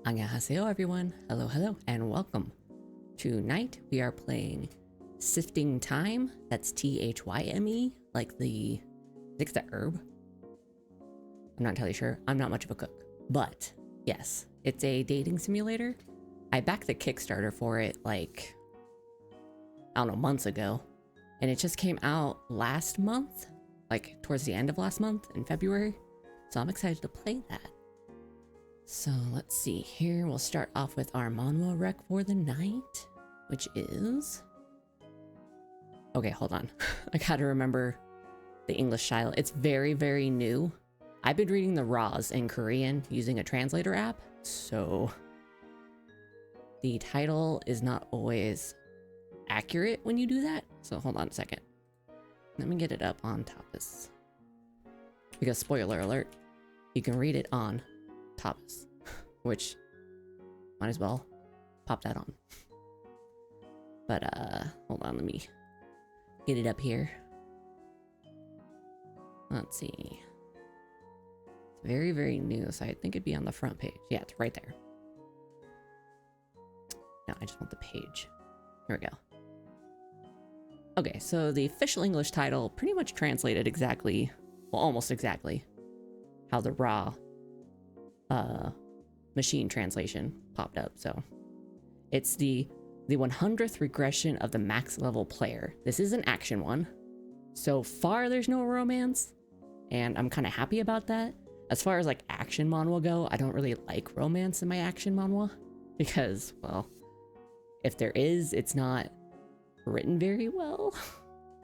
Annyeonghaseyo everyone, hello, and welcome. Tonight we are playing Sifting Thyme, that's Thyme, like I think it's the herb. I'm not entirely sure, I'm not much of a cook. But, yes, it's a dating simulator. I backed the Kickstarter for it like, I don't know, months ago. And it just came out last month, like towards the end of last month in February. So I'm excited to play that. So let's see here. We'll start off with our manhwa rec for the night, which is... Okay, hold on. I gotta remember the English title. It's very, very new. I've been reading the RAWs in Korean using a translator app, so the title is not always accurate when you do that. So hold on a second. Let me get it up on Tapas. Because spoiler alert, you can read it on Tapas, which might as well pop that on. But hold on, let me get it up here. Let's see. It's very, very new, so I think it'd be on the front page. Yeah, it's right there. No, I just want the page. Here we go. Okay, so the official English title pretty much translated exactly, well, almost exactly, how the raw machine translation popped up. So it's the 100th regression of the max level player. This is an action one. So far there's no romance, and I'm kind of happy about that. As far as like action manhwa go, I don't really like romance in my action manhwa because, well, if there is, it's not written very well.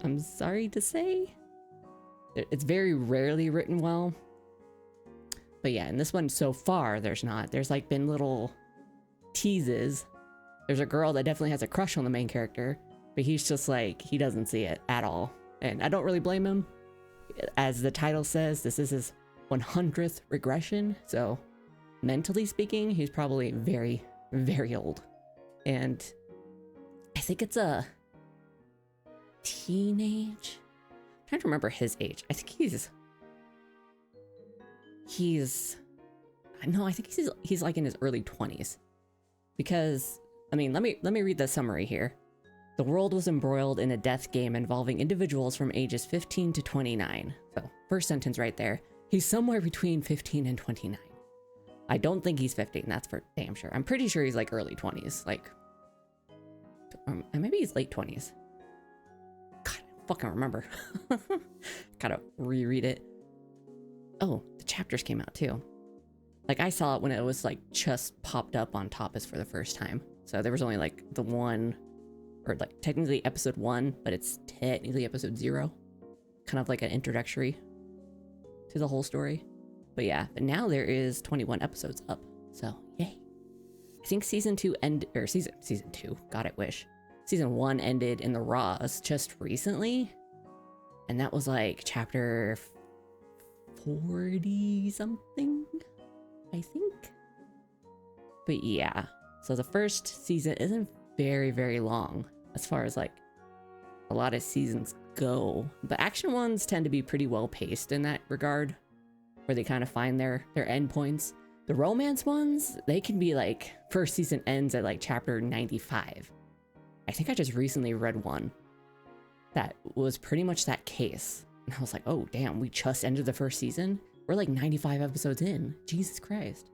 I'm sorry to say. It's very rarely written well. But yeah, in this one so far, there's not. There's like been little teases. There's a girl that definitely has a crush on the main character, but he's just like, he doesn't see it at all. And I don't really blame him. As the title says, this is his 100th regression. So mentally speaking, he's probably very, very old. And I think it's a teenage. I'm trying to remember his age. I think I think he's like in his early 20s. Because, I mean, let me read the summary here. The world was embroiled in a death game involving individuals from ages 15 to 29. So, first sentence right there. He's somewhere between 15 and 29. I don't think he's 15, that's for damn sure. I'm pretty sure he's like early 20s, like, maybe he's late 20s. God, I don't fucking remember. Gotta reread it. Oh, the chapters came out too. Like, I saw it when it was like just popped up on Tapas for the first time. So there was only like the one, or like technically episode 1, but it's technically episode 0. Kind of like an introductory to the whole story. But yeah, but now there is 21 episodes up. So yay. I think season 2 season 2, God I wish. Season 1 ended in the Raws just recently. And that was like chapter 40 something, I think. But yeah, so the first season isn't very, very long as far as like a lot of seasons go. The action ones tend to be pretty well paced in that regard, where they kind of find their endpoints. The romance ones, they can be like, first season ends at like chapter 95. I think I just recently read one that was pretty much that case. And I was like, oh damn, we just ended the first season? We're like 95 episodes in. Jesus Christ.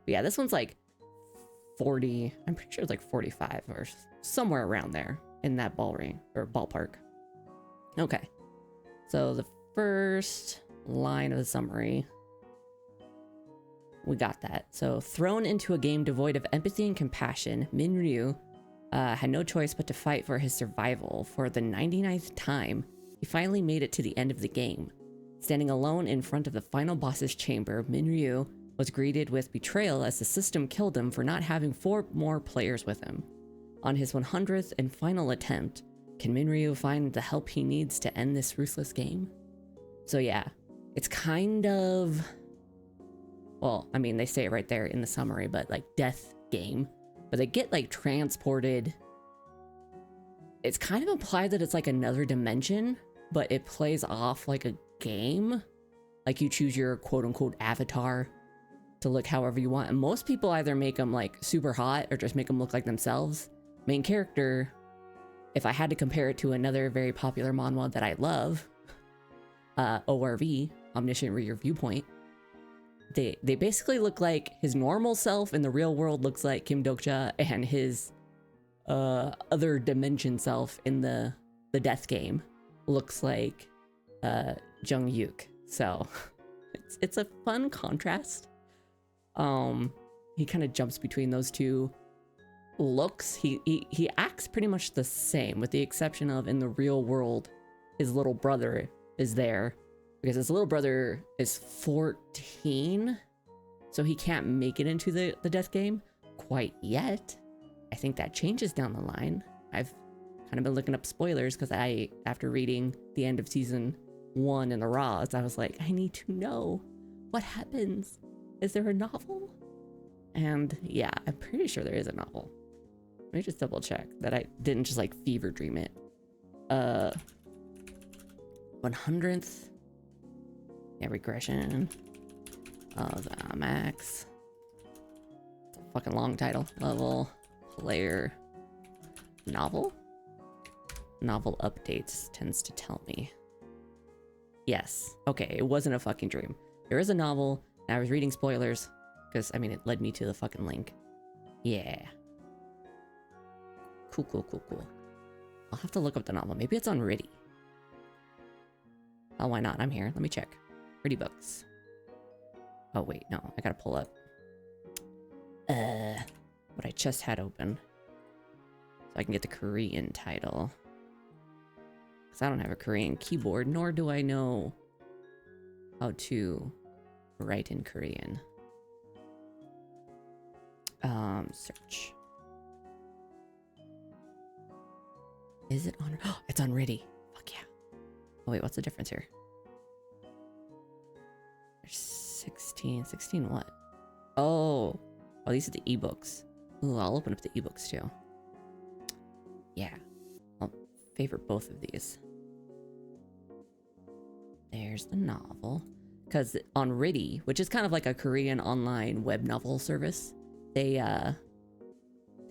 But yeah, this one's like 40, I'm pretty sure it's like 45 or somewhere around there in that ballpark. Okay. So the first line of the summary, we got that. So, thrown into a game devoid of empathy and compassion, Min-ryu had no choice but to fight for his survival. For the 99th time, he finally made it to the end of the game. Standing alone in front of the final boss's chamber, Min-ryu was greeted with betrayal as the system killed him for not having 4 more players with him. On his 100th and final attempt, can Min-ryu find the help he needs to end this ruthless game? So yeah, it's kind of... Well, I mean, they say it right there in the summary, but like death game. But they get like transported. It's kind of implied that it's like another dimension, but it plays off like a game. Like you choose your quote unquote avatar to look however you want. And most people either make them like super hot or just make them look like themselves. Main character, if I had to compare it to another very popular manhwa that I love, ORV, Omniscient Reader Viewpoint, they basically look like his normal self in the real world looks like Kim Dokcha, and his other dimension self in the death game looks like Jung Yuk. So it's a fun contrast. He kind of jumps between those two looks. He acts pretty much the same, with the exception of in the real world his little brother is there, because his little brother is 14, so he can't make it into the death game quite yet. I think that changes down the line. I've kind of been looking up spoilers because after reading the end of season 1 in the Raws, I was like, I need to know what happens. Is there a novel? And yeah, I'm pretty sure there is a novel. Let me just double check that I didn't just like fever dream it. 100th. Yeah, regression of max. It's a fucking long title. Level, player, novel? Novel updates tends to tell me. Yes. Okay, it wasn't a fucking dream. There is a novel, and I was reading spoilers, because, I mean, it led me to the fucking link. Yeah. Cool. I'll have to look up the novel. Maybe it's on Riddy. Oh, why not? I'm here. Let me check. Riddy books. Oh, wait. No, I gotta pull up what I just had open, so I can get the Korean title. Because I don't have a Korean keyboard, nor do I know how to write in Korean. Search. Is it on? Oh, it's on Riddy. Fuck yeah. Oh wait, what's the difference here? There's 16 what? Oh, these are the ebooks. Ooh, I'll open up the ebooks too. Yeah, I'll favorite both of these. There's the novel. Because on Riddy, which is kind of like a Korean online web novel service, they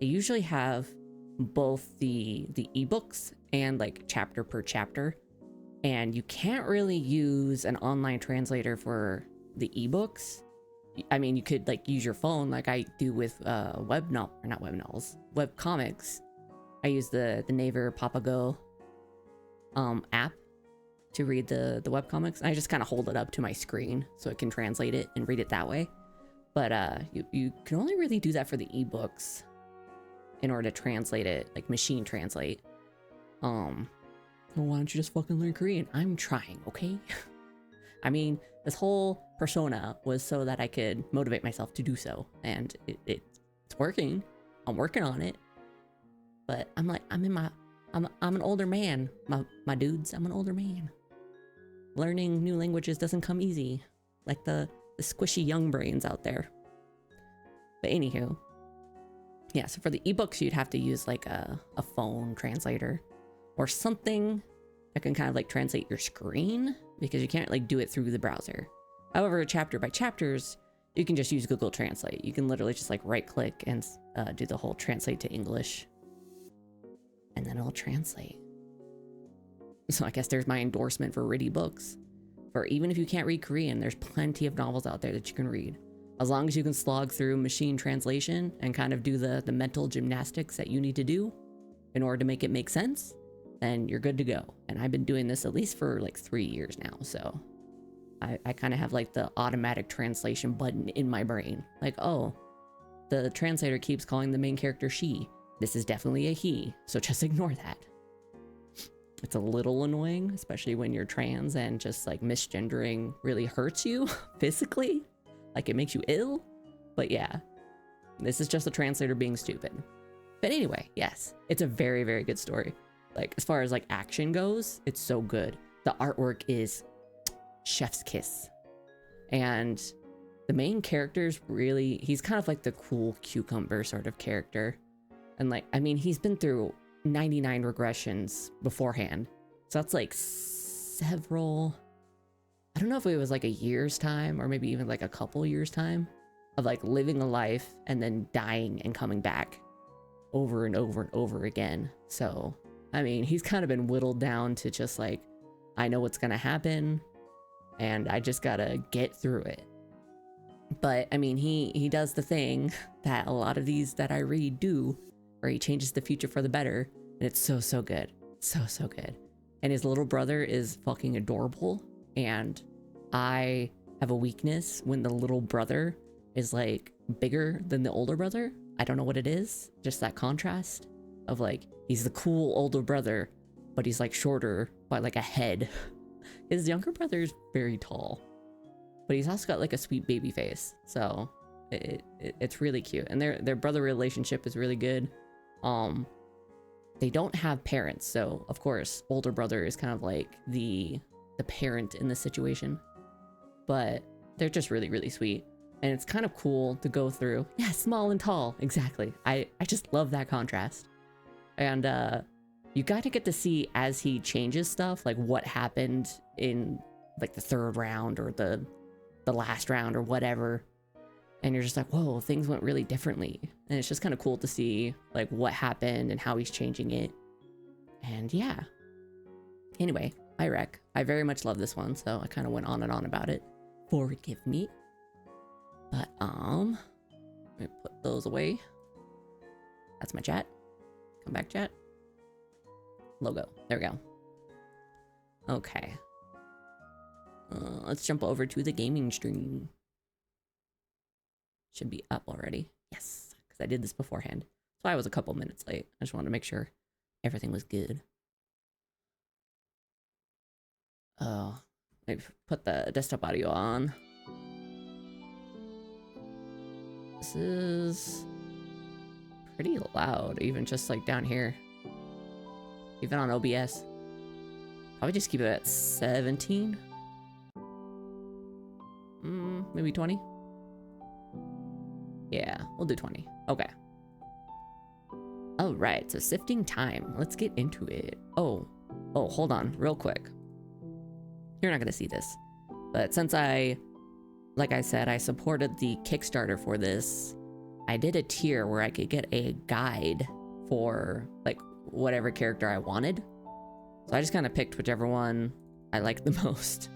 usually have both the ebooks and like chapter per chapter, and you can't really use an online translator for the ebooks. I mean, you could like use your phone like I do with web comics. I use the Naver Papago app to read the webcomics. I just kind of hold it up to my screen so it can translate it and read it that way. But you can only really do that for the ebooks in order to translate it, like machine translate. Well, why don't you just fucking learn Korean? I'm trying, okay? I mean, this whole persona was so that I could motivate myself to do so, and it's working. I'm working on it. But I'm an older man, my dudes. I'm an older man. Learning new languages doesn't come easy, like the squishy young brains out there. But anywho, yeah, so for the ebooks, you'd have to use like a phone translator or something that can kind of like translate your screen, because you can't like do it through the browser. However, chapter by chapters, you can just use Google Translate. You can literally just like right click and do the whole translate to English, and then it'll translate. So I guess there's my endorsement for Riddy books. For even if you can't read Korean, there's plenty of novels out there that you can read. As long as you can slog through machine translation and kind of do the mental gymnastics that you need to do in order to make it make sense, then you're good to go. And I've been doing this at least for like 3 years now, so I kind of have like the automatic translation button in my brain. Like, oh, the translator keeps calling the main character she. This is definitely a he, so just ignore that. It's a little annoying, especially when you're trans and just like misgendering really hurts you physically. Like it makes you ill. But yeah, this is just a translator being stupid. But anyway, yes, it's a very, very good story. Like as far as like action goes, it's so good. The artwork is chef's kiss. And the main character's really, he's kind of like the cool cucumber sort of character. And like, I mean, he's been through 99 regressions beforehand. So that's like several, I don't know if it was like a year's time or maybe even like a couple years time of like living a life and then dying and coming back over and over and over again. So, I mean, he's kind of been whittled down to just like, I know what's gonna happen and I just gotta get through it. But I mean, he does the thing that a lot of these that I read do, where he changes the future for the better, and it's so good. So good. And his little brother is fucking adorable, and I have a weakness when the little brother is like bigger than the older brother. I don't know what it is, just that contrast of like, he's the cool older brother, but he's like shorter by like a head. His younger brother is very tall, but he's also got like a sweet baby face. So it's really cute. And their brother relationship is really good. They don't have parents. So of course, older brother is kind of like the parent in this situation, but they're just really, really sweet. And it's kind of cool to go through. Yeah, small and tall. Exactly. I just love that contrast. And you got to get to see as he changes stuff, like what happened in like the third round or the last round or whatever. And you're just like, whoa, things went really differently. And it's just kind of cool to see like what happened and how he's changing it. And yeah. Anyway, I very much love this one, so I kind of went on and on about it. Forgive me. But let me put those away. That's my chat. Come back, chat. Logo. There we go. Okay. Let's jump over to the gaming stream. Should be up already. Yes, because I did this beforehand. So I was a couple minutes late. I just wanted to make sure everything was good. Oh, maybe put the desktop audio on. This is pretty loud, even just like down here. Even on OBS. Probably just keep it at 17. Maybe 20. Yeah, we'll do 20. Okay. All right, so sifting time. Let's get into it. Oh, hold on real quick. You're not gonna see this, but since like I said, I supported the Kickstarter for this, I did a tier where I could get a guide for like whatever character I wanted. So I just kind of picked whichever one I liked the most.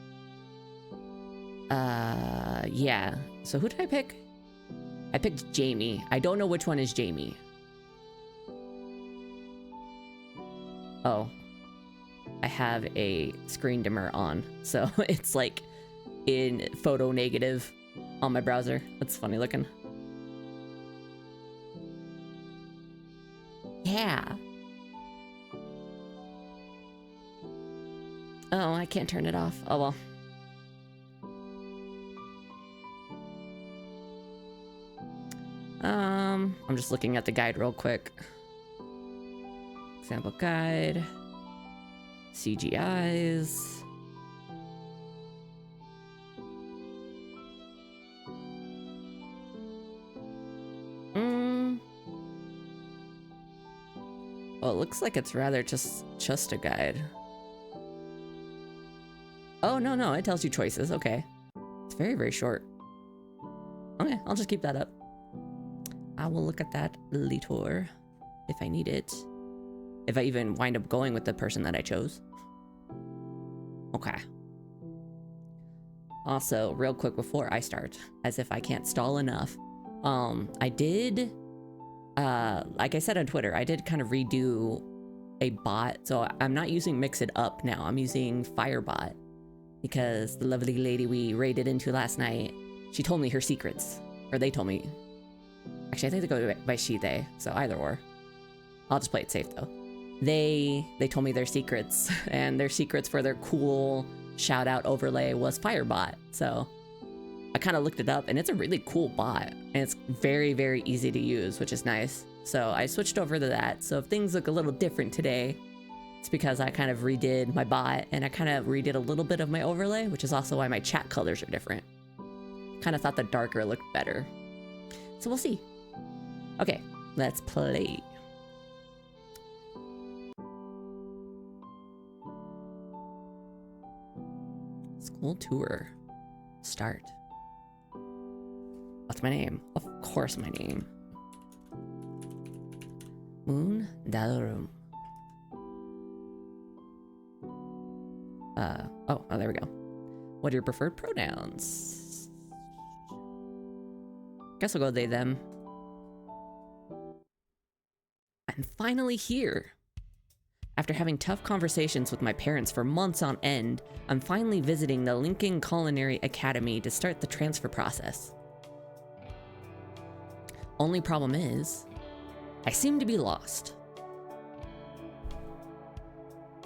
Yeah. So who did I pick? I picked Jaime. I don't know which one is Jaime. Oh. I have a screen dimmer on, so it's like in photo negative on my browser. That's funny looking. Yeah. Oh, I can't turn it off. Oh well. I'm just looking at the guide real quick. Example guide. CGIs. Well, it looks like it's rather just a guide. Oh, no, it tells you choices. Okay. It's very, very short. Okay, I'll just keep that up. I will look at that later if I need it. If I even wind up going with the person that I chose. Okay. Also, real quick before I start, as if I can't stall enough, I did, like I said on Twitter, I did kind of redo a bot. So I'm not using Mix It Up now. I'm using Firebot because the lovely lady we raided into last night, she told me her secrets, or they told me. Actually, I think they go by she, they, so either or. I'll just play it safe though. They told me their secrets, and their secrets for their cool shout out overlay was Firebot. So I kind of looked it up, and it's a really cool bot, and it's very, very easy to use, which is nice. So I switched over to that. So if things look a little different today, it's because I kind of redid my bot, and I kind of redid a little bit of my overlay, which is also why my chat colors are different. Kind of thought the darker looked better. So we'll see. Okay, let's play. School tour. Start. What's my name? Of course my name. Moon Dalarum. Oh, there we go. What are your preferred pronouns? Guess I'll go they, them. I'm finally here. After having tough conversations with my parents for months on end, I'm finally visiting the Lincoln Culinary Academy to start the transfer process. Only problem is, I seem to be lost.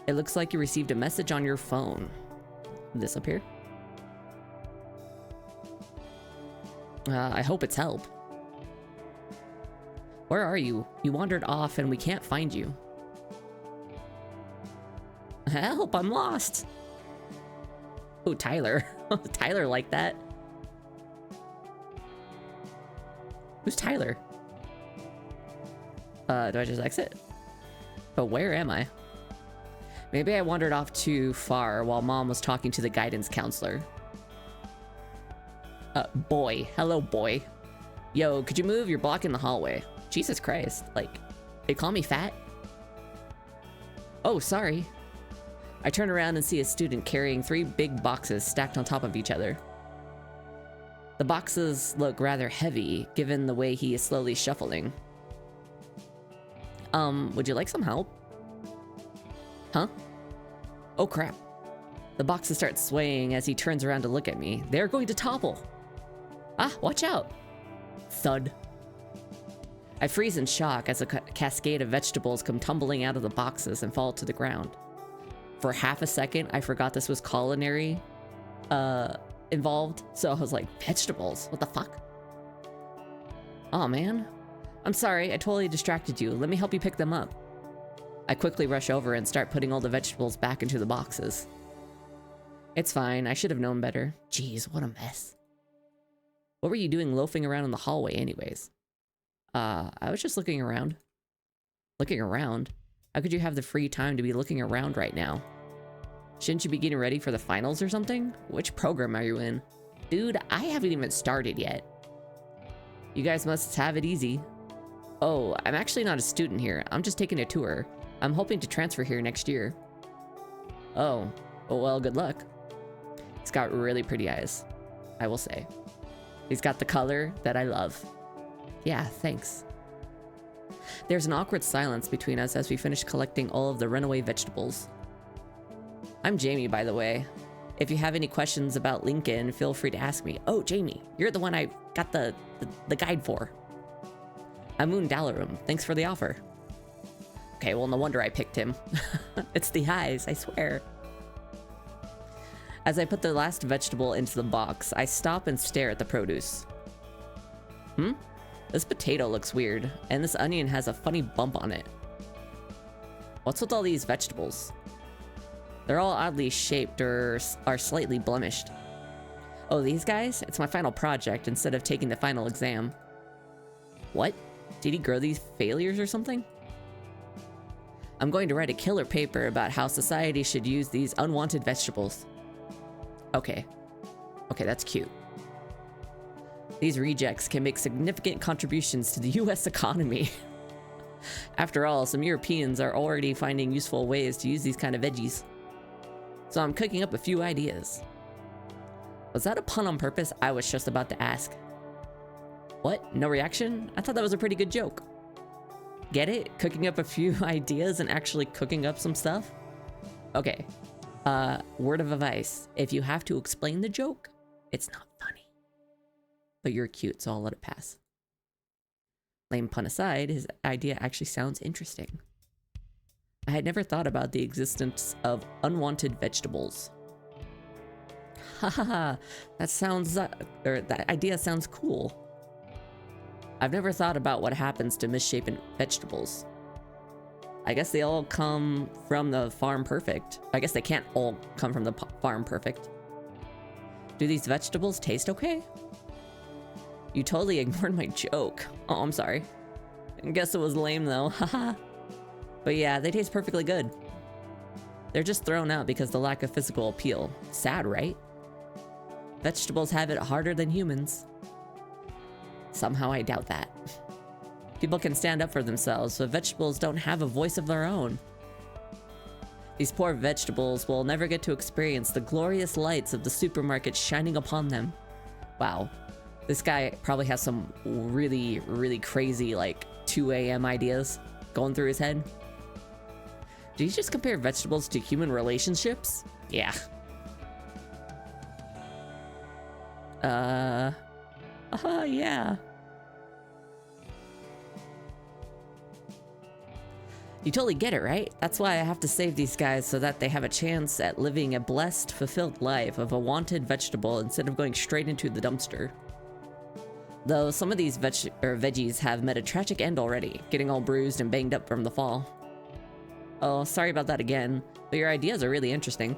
It looks like you received a message on your phone. This up here? I hope it's help. Where are you? You wandered off and we can't find you. Help, I'm lost. Oh, Tyler. Tyler like that. Who's Tyler? Do I just exit? But where am I? Maybe I wandered off too far while Mom was talking to the guidance counselor. Boy. Hello, boy. Yo, could you move? You're blocking the hallway. Jesus Christ. Like, they call me fat? Oh, sorry. I turn around and see a student carrying 3 big boxes stacked on top of each other. The boxes look rather heavy, given the way he is slowly shuffling. Would you like some help? Huh? Oh crap. The boxes start swaying as he turns around to look at me. They're going to topple. Ah, watch out. Thud. I freeze in shock as a cascade of vegetables come tumbling out of the boxes and fall to the ground. For half a second, I forgot this was culinary involved, so I was like, vegetables? What the fuck? Oh man. I'm sorry, I totally distracted you. Let me help you pick them up. I quickly rush over and start putting all the vegetables back into the boxes. It's fine, I should have known better. Jeez, what a mess. What were you doing loafing around in the hallway anyways? I was just looking around. Looking around? How could you have the free time to be looking around right now? Shouldn't you be getting ready for the finals or something? Which program are you in? Dude, I haven't even started yet. You guys must have it easy. Oh, I'm actually not a student here. I'm just taking a tour. I'm hoping to transfer here next year. Oh, well, good luck. He's got really pretty eyes, I will say. He's got the color that I love. Yeah, thanks. There's an awkward silence between us as we finish collecting all of the runaway vegetables. I'm Jaime, by the way. If you have any questions about Lincoln, feel free to ask me. Oh, Jaime, you're the one I got the guide for. I'm Moon Dalarum. Thanks for the offer. Okay, well, no wonder I picked him. It's the eyes, I swear. As I put the last vegetable into the box, I stop and stare at the produce. This potato looks weird, and this onion has a funny bump on it. What's with all these vegetables? They're all oddly shaped or are slightly blemished. Oh, these guys? It's my final project instead of taking the final exam. What? Did he grow these failures or something? I'm going to write a killer paper about how society should use these unwanted vegetables. Okay. Okay, that's cute. These rejects can make significant contributions to the US economy. After all, some Europeans are already finding useful ways to use these kind of veggies. So I'm cooking up a few ideas. Was that a pun on purpose? I was just about to ask. What? No reaction? I thought that was a pretty good joke. Get it? Cooking up a few ideas and actually cooking up some stuff? Okay. Word of advice. If you have to explain the joke, it's not funny. But you're cute, so I'll let it pass. Lame pun aside, his idea actually sounds interesting. I had never thought about the existence of unwanted vegetables. Haha, that idea sounds cool. I've never thought about what happens to misshapen vegetables. I guess they all come from the farm perfect. I guess they can't all come from the farm perfect. Do these vegetables taste okay? You totally ignored my joke. Oh, I'm sorry. I guess it was lame though, haha. But yeah, they taste perfectly good. They're just thrown out because of the lack of physical appeal. Sad, right? Vegetables have it harder than humans. Somehow I doubt that. People can stand up for themselves, but vegetables don't have a voice of their own. These poor vegetables will never get to experience the glorious lights of the supermarket shining upon them. Wow. This guy probably has some really, really crazy, like, 2 a.m. ideas going through his head. Did you just compare vegetables to human relationships? Yeah. Yeah. You totally get it, right? That's why I have to save these guys so that they have a chance at living a blessed, fulfilled life of a wanted vegetable instead of going straight into the dumpster. Though some of these veggies have met a tragic end already, getting all bruised and banged up from the fall. Oh, sorry about that again, but your ideas are really interesting.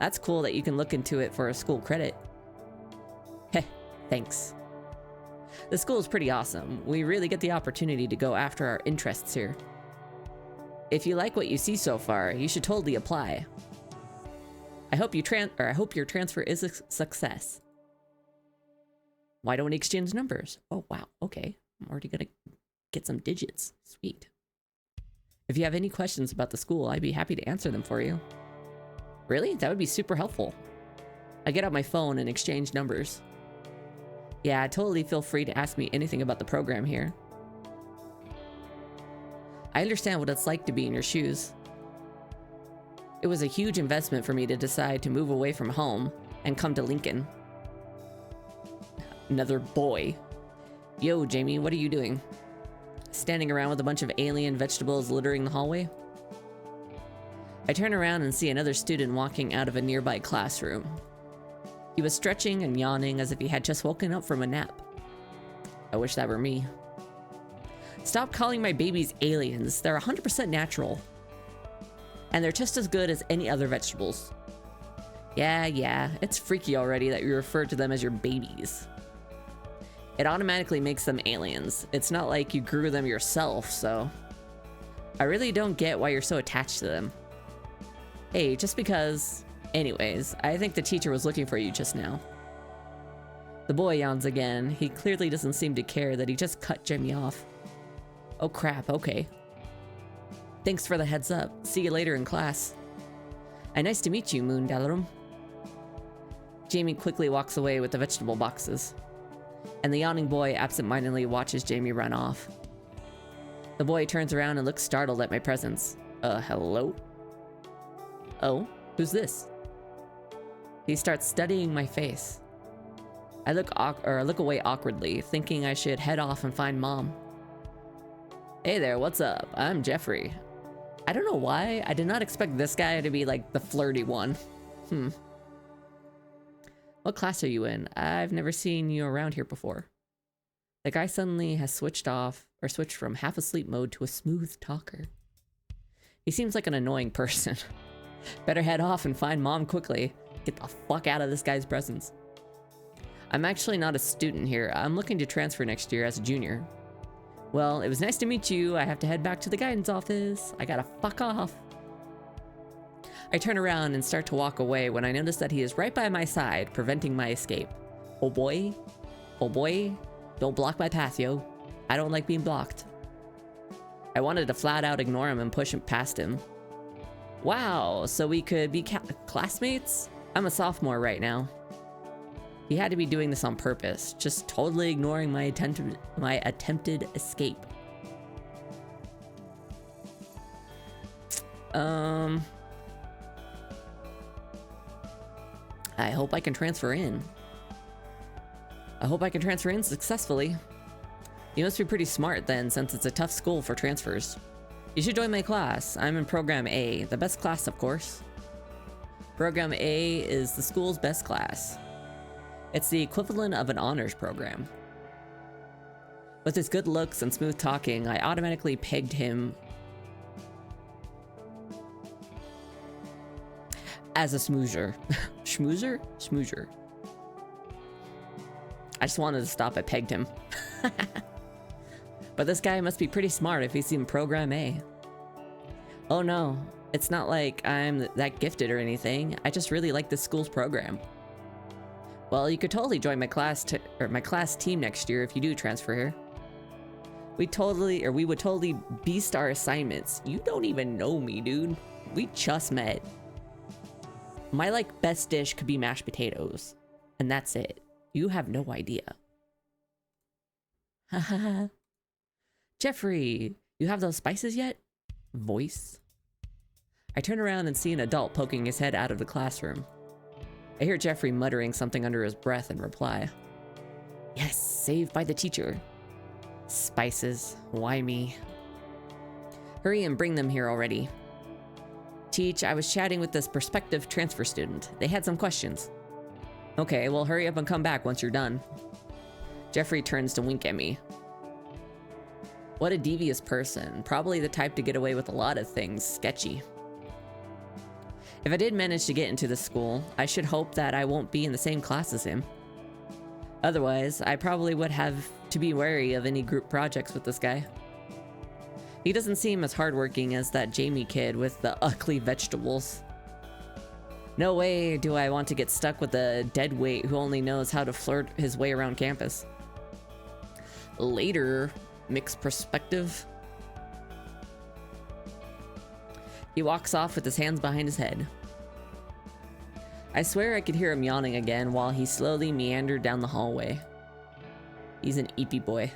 That's cool that you can look into it for a school credit. Heh, thanks. The school is pretty awesome. We really get the opportunity to go after our interests here. If you like what you see so far, you should totally apply. I hope your transfer is a success. Why don't we exchange numbers? Oh, wow. Okay. I'm already gonna get some digits. Sweet. If you have any questions about the school, I'd be happy to answer them for you. Really? That would be super helpful. I get out my phone and exchange numbers. Yeah, totally feel free to ask me anything about the program here. I understand what it's like to be in your shoes. It was a huge investment for me to decide to move away from home and come to Lincoln. Another boy. Yo, Jaime, what are you doing? Standing around with a bunch of alien vegetables littering the hallway? I turn around and see another student walking out of a nearby classroom. He was stretching and yawning as if he had just woken up from a nap. I wish that were me. Stop calling my babies aliens. They're 100% natural. And they're just as good as any other vegetables. Yeah, it's freaky already that you refer to them as your babies. It automatically makes them aliens. It's not like you grew them yourself, so... I really don't get why you're so attached to them. Hey, just because... Anyways, I think the teacher was looking for you just now. The boy yawns again. He clearly doesn't seem to care that he just cut Jaime off. Oh crap, okay. Thanks for the heads up. See you later in class. And nice to meet you, Moon Dalarum. Jaime quickly walks away with the vegetable boxes. And the yawning boy absentmindedly watches Jaime run off. The boy turns around and looks startled at my presence. Hello? Oh, who's this? He starts studying my face. I look away awkwardly, thinking I should head off and find Mom. Hey there, what's up? I'm Geoffrey. I don't know why, I did not expect this guy to be like the flirty one. What class are you in? I've never seen you around here before. The guy suddenly has switched from half asleep mode to a smooth talker. He seems like an annoying person. Better head off and find Mom quickly. Get the fuck out of this guy's presence. I'm actually not a student here. I'm looking to transfer next year as a junior. Well, it was nice to meet you. I have to head back to the guidance office. I gotta fuck off. I turn around and start to walk away when I notice that he is right by my side, preventing my escape. Oh boy, don't block my path, yo. I don't like being blocked. I wanted to flat out ignore him and push him past him. Wow, so we could be classmates? I'm a sophomore right now. He had to be doing this on purpose, just totally ignoring my attempted escape. I hope I can transfer in. I hope I can transfer in successfully. You must be pretty smart then, since it's a tough school for transfers. You should join my class. I'm in Program A, the best class, of course. Program A is the school's best class. It's the equivalent of an honors program. With his good looks and smooth talking, I automatically pegged him as a smoozer. Schmoozer? Smoozer. I just wanted to stop at pegged him. But this guy must be pretty smart if he's in Program A. Oh no, it's not like I'm that gifted or anything. I just really like this school's program. Well, you could totally join my class my class team next year if you do transfer here. We would totally beast our assignments. You don't even know me, dude. We just met. My like best dish could be mashed potatoes, and that's it. You have no idea. Haha. Geoffrey, you have those spices yet? Voice. I turn around and see an adult poking his head out of the classroom. I hear Geoffrey muttering something under his breath and reply. Yes, saved by the teacher. Spices, why me? Hurry and bring them here already. Teach, I was chatting with this prospective transfer student. They had some questions. Okay, well hurry up and come back once you're done. Geoffrey turns to wink at me. What a devious person. Probably the type to get away with a lot of things sketchy. If I did manage to get into this school, I should hope that I won't be in the same class as him. Otherwise, I probably would have to be wary of any group projects with this guy. He doesn't seem as hardworking as that Jaime kid with the ugly vegetables. No way do I want to get stuck with a deadweight who only knows how to flirt his way around campus. Later, mixed perspective. He walks off with his hands behind his head. I swear I could hear him yawning again while he slowly meandered down the hallway. He's an eepy boy.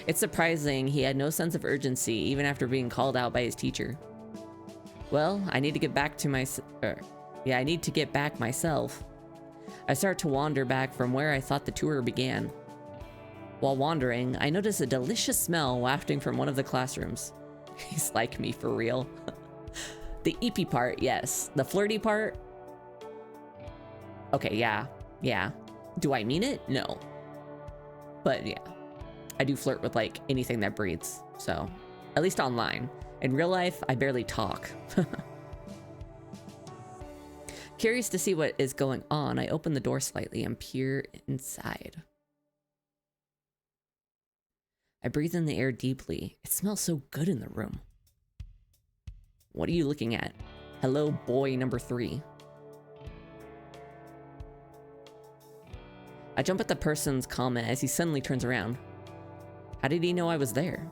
It's surprising he had no sense of urgency even after being called out by his teacher. Well, I need to get back to I need to get back myself. I start to wander back from where I thought the tour began. While wandering, I notice a delicious smell wafting from one of the classrooms. He's like me for real. The eepy part, yes. The flirty part? Okay, yeah. Do I mean it? No. But yeah, I do flirt with like anything that breathes, so at least online. In real life, I barely talk. Curious to see what is going on, I open the door slightly and peer inside. I breathe in the air deeply. It smells so good in the room. What are you looking at? Hello, boy number 3. I jump at the person's comment as he suddenly turns around. How did he know I was there?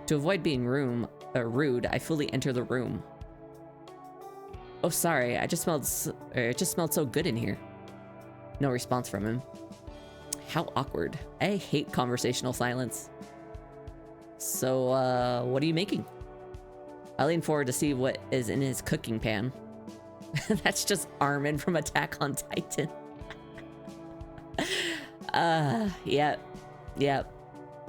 To avoid being rude, I fully enter the room. Oh, sorry, it just smelled so good in here. No response from him. How awkward. I hate conversational silence. So, what are you making? I lean forward to see what is in his cooking pan. That's just Armin from Attack on Titan. Yep.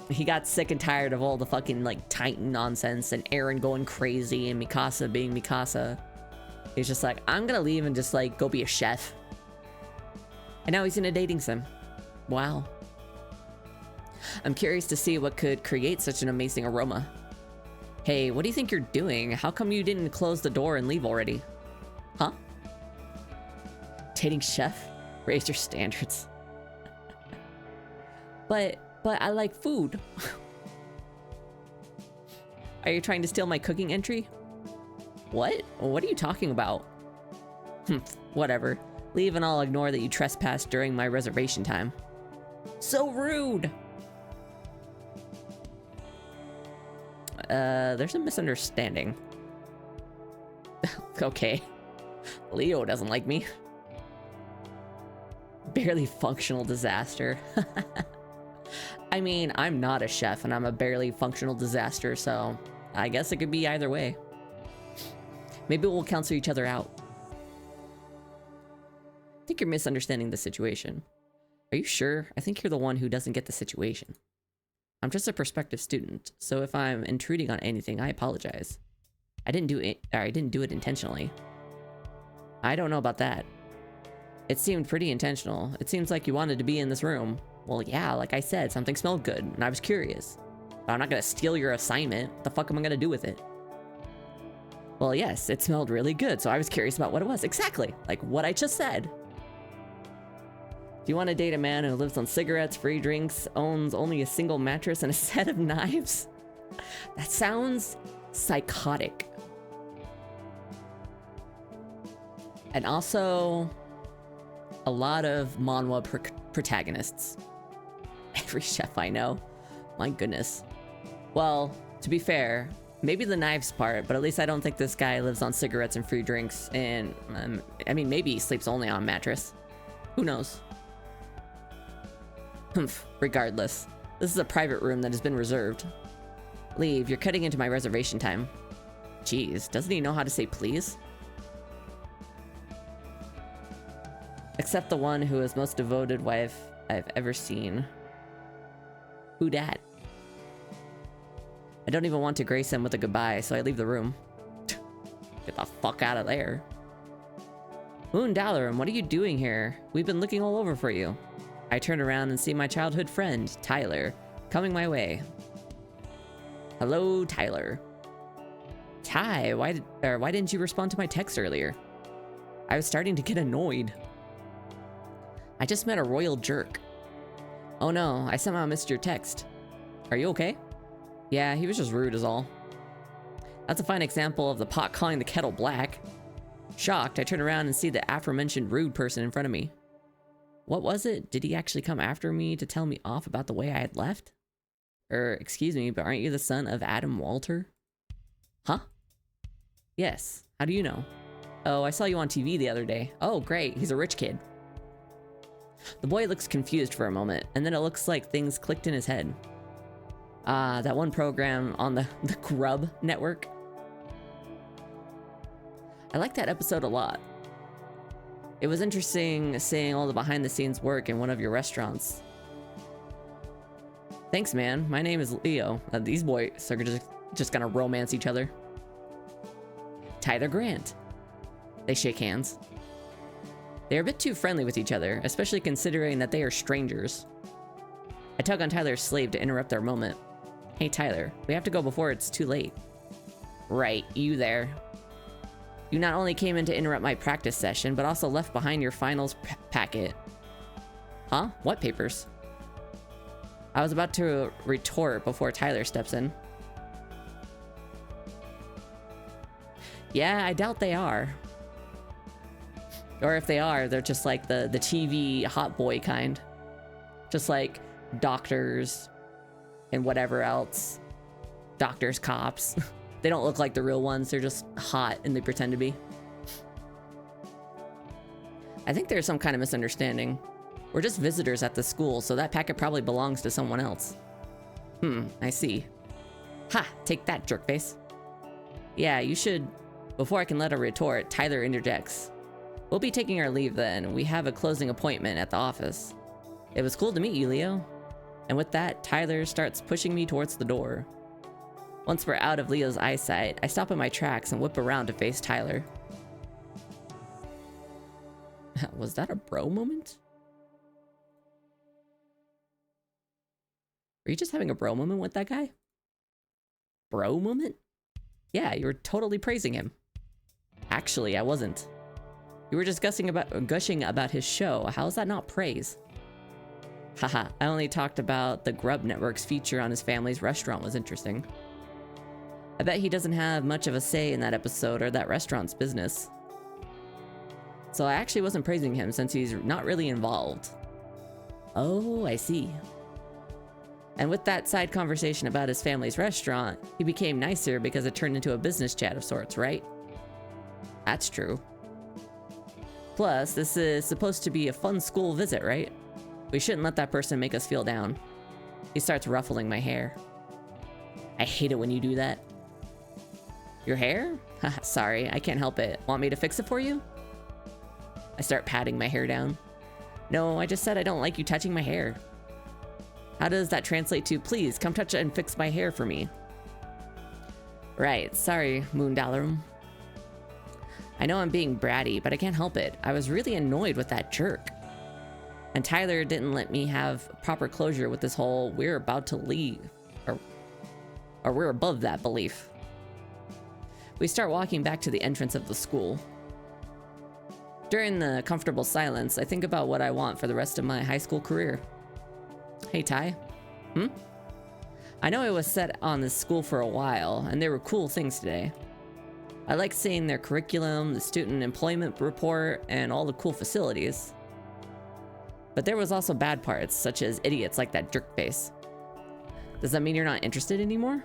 He got sick and tired of all the fucking, like, Titan nonsense and Eren going crazy and Mikasa being Mikasa. He's just like, I'm gonna leave and just, like, go be a chef. And now he's in a dating sim. Wow. I'm curious to see what could create such an amazing aroma. Hey, what do you think you're doing? How come you didn't close the door and leave already? Huh? Dating chef? Raise your standards. But I like food. Are you trying to steal my cooking entry? What? What are you talking about? Whatever. Leave and I'll ignore that you trespassed during my reservation time. So rude! There's a misunderstanding. Okay. Leo doesn't like me. Barely functional disaster. I mean, I'm not a chef and I'm a barely functional disaster, so I guess it could be either way. Maybe we'll cancel each other out. I think you're misunderstanding the situation. Are you sure? I think you're the one who doesn't get the situation. I'm just a prospective student, so if I'm intruding on anything, I apologize. I didn't do it intentionally. I don't know about that. It seemed pretty intentional. It seems like you wanted to be in this room. Well, yeah, like I said, something smelled good, and I was curious. But I'm not gonna steal your assignment. What the fuck am I gonna do with it? Well, yes, it smelled really good, so I was curious about what it was. Exactly, like what I just said. Do you want to date a man who lives on cigarettes, free drinks, owns only a single mattress, and a set of knives? That sounds psychotic. And also a lot of manhwa protagonists. Every chef I know. My goodness. Well, to be fair, maybe the knives part, but at least I don't think this guy lives on cigarettes and free drinks, and I mean, maybe he sleeps only on a mattress. Who knows? Humph, regardless. This is a private room that has been reserved. Leave, you're cutting into my reservation time. Jeez, doesn't he know how to say please? Except the one who is most devoted wife I've ever seen. Who dat? I don't even want to grace him with a goodbye, so I leave the room. Get the fuck out of there. Moon Dalaran, what are you doing here? We've been looking all over for you. I turn around and see my childhood friend, Tyler, coming my way. Hello, Tyler. Ty, why didn't you respond to my text earlier? I was starting to get annoyed. I just met a royal jerk. Oh no, I somehow missed your text. Are you okay? Yeah, he was just rude is all. That's a fine example of the pot calling the kettle black. Shocked, I turn around and see the aforementioned rude person in front of me. What was it? Did he actually come after me to tell me off about the way I had left? Excuse me, but aren't you the son of Adam Walter? Huh? Yes, how do you know? Oh, I saw you on TV the other day. Oh, great, he's a rich kid. The boy looks confused for a moment, and then it looks like things clicked in his head. Ah, that one program on the Grub network. I liked that episode a lot. It was interesting seeing all the behind-the-scenes work in one of your restaurants. Thanks, man. My name is Leo. These boys are just gonna romance each other. Tyler Grant. They shake hands. They're a bit too friendly with each other, especially considering that they are strangers. I tug on Tyler's sleeve to interrupt their moment. Hey Tyler, we have to go before it's too late. Right, you there. You not only came in to interrupt my practice session, but also left behind your finals packet. Huh? What papers? I was about to retort before Tyler steps in. Yeah, I doubt they are. Or if they are, they're just like the TV hot boy kind. Just like doctors and whatever else. Doctors, cops. They don't look like the real ones. They're just hot and they pretend to be. I think there's some kind of misunderstanding. We're just visitors at the school, so that packet probably belongs to someone else. I see. Ha! Take that, jerkface. Yeah, you should... Before I can let her retort, Tyler interjects. We'll be taking our leave then. We have a closing appointment at the office. It was cool to meet you, Leo. And with that, Tyler starts pushing me towards the door. Once we're out of Leo's eyesight, I stop in my tracks and whip around to face Tyler. Was that a bro moment? Were you just having a bro moment with that guy? Bro moment? Yeah, you were totally praising him. Actually, I wasn't. You were just gushing about his show. How is that not praise? Haha, I only talked about the Grub Network's feature on his family's restaurant was interesting. I bet he doesn't have much of a say in that episode or that restaurant's business. So I actually wasn't praising him since he's not really involved. Oh, I see. And with that side conversation about his family's restaurant, he became nicer because it turned into a business chat of sorts, right? That's true. Plus, this is supposed to be a fun school visit, right? We shouldn't let that person make us feel down. He starts ruffling my hair. I hate it when you do that. Your hair? Haha, sorry, I can't help it. Want me to fix it for you? I start patting my hair down. No, I just said I don't like you touching my hair. How does that translate to, please, come touch and fix my hair for me? Right, sorry, Moon Dalaran. I know I'm being bratty, but I can't help it. I was really annoyed with that jerk. And Tyler didn't let me have proper closure with this whole, we're about to leave. Or we're above that belief. We start walking back to the entrance of the school. During the comfortable silence, I think about what I want for the rest of my high school career. Hey, Ty. I know I was set on this school for a while, and there were cool things today. I like seeing their curriculum, the student employment report, and all the cool facilities. But there was also bad parts, such as idiots like that jerkface. Does that mean you're not interested anymore?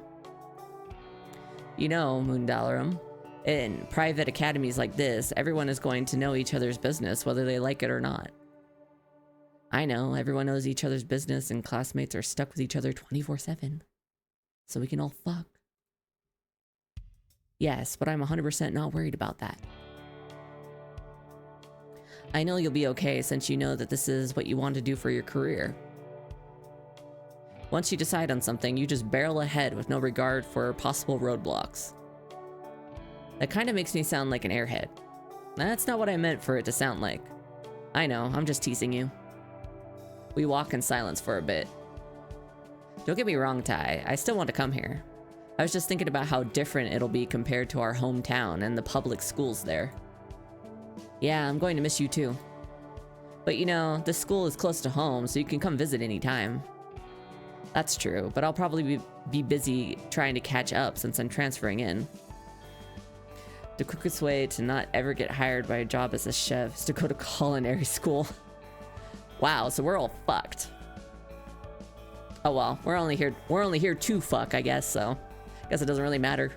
You know, Moondalarum, in private academies like this, everyone is going to know each other's business, whether they like it or not. I know, everyone knows each other's business and classmates are stuck with each other 24/7. So we can all fuck. Yes, but I'm 100% not worried about that. I know you'll be okay since you know that this is what you want to do for your career. Once you decide on something, you just barrel ahead with no regard for possible roadblocks. That kind of makes me sound like an airhead. That's not what I meant for it to sound like. I know, I'm just teasing you. We walk in silence for a bit. Don't get me wrong, Ty, I still want to come here. I was just thinking about how different it'll be compared to our hometown and the public schools there. Yeah, I'm going to miss you too. But you know, this school is close to home, so you can come visit anytime. That's true, but I'll probably be busy trying to catch up since I'm transferring in. The quickest way to not ever get hired by a job as a chef is to go to culinary school. Wow, so we're all fucked. Oh well, we're only here to fuck, I guess, so I guess it doesn't really matter.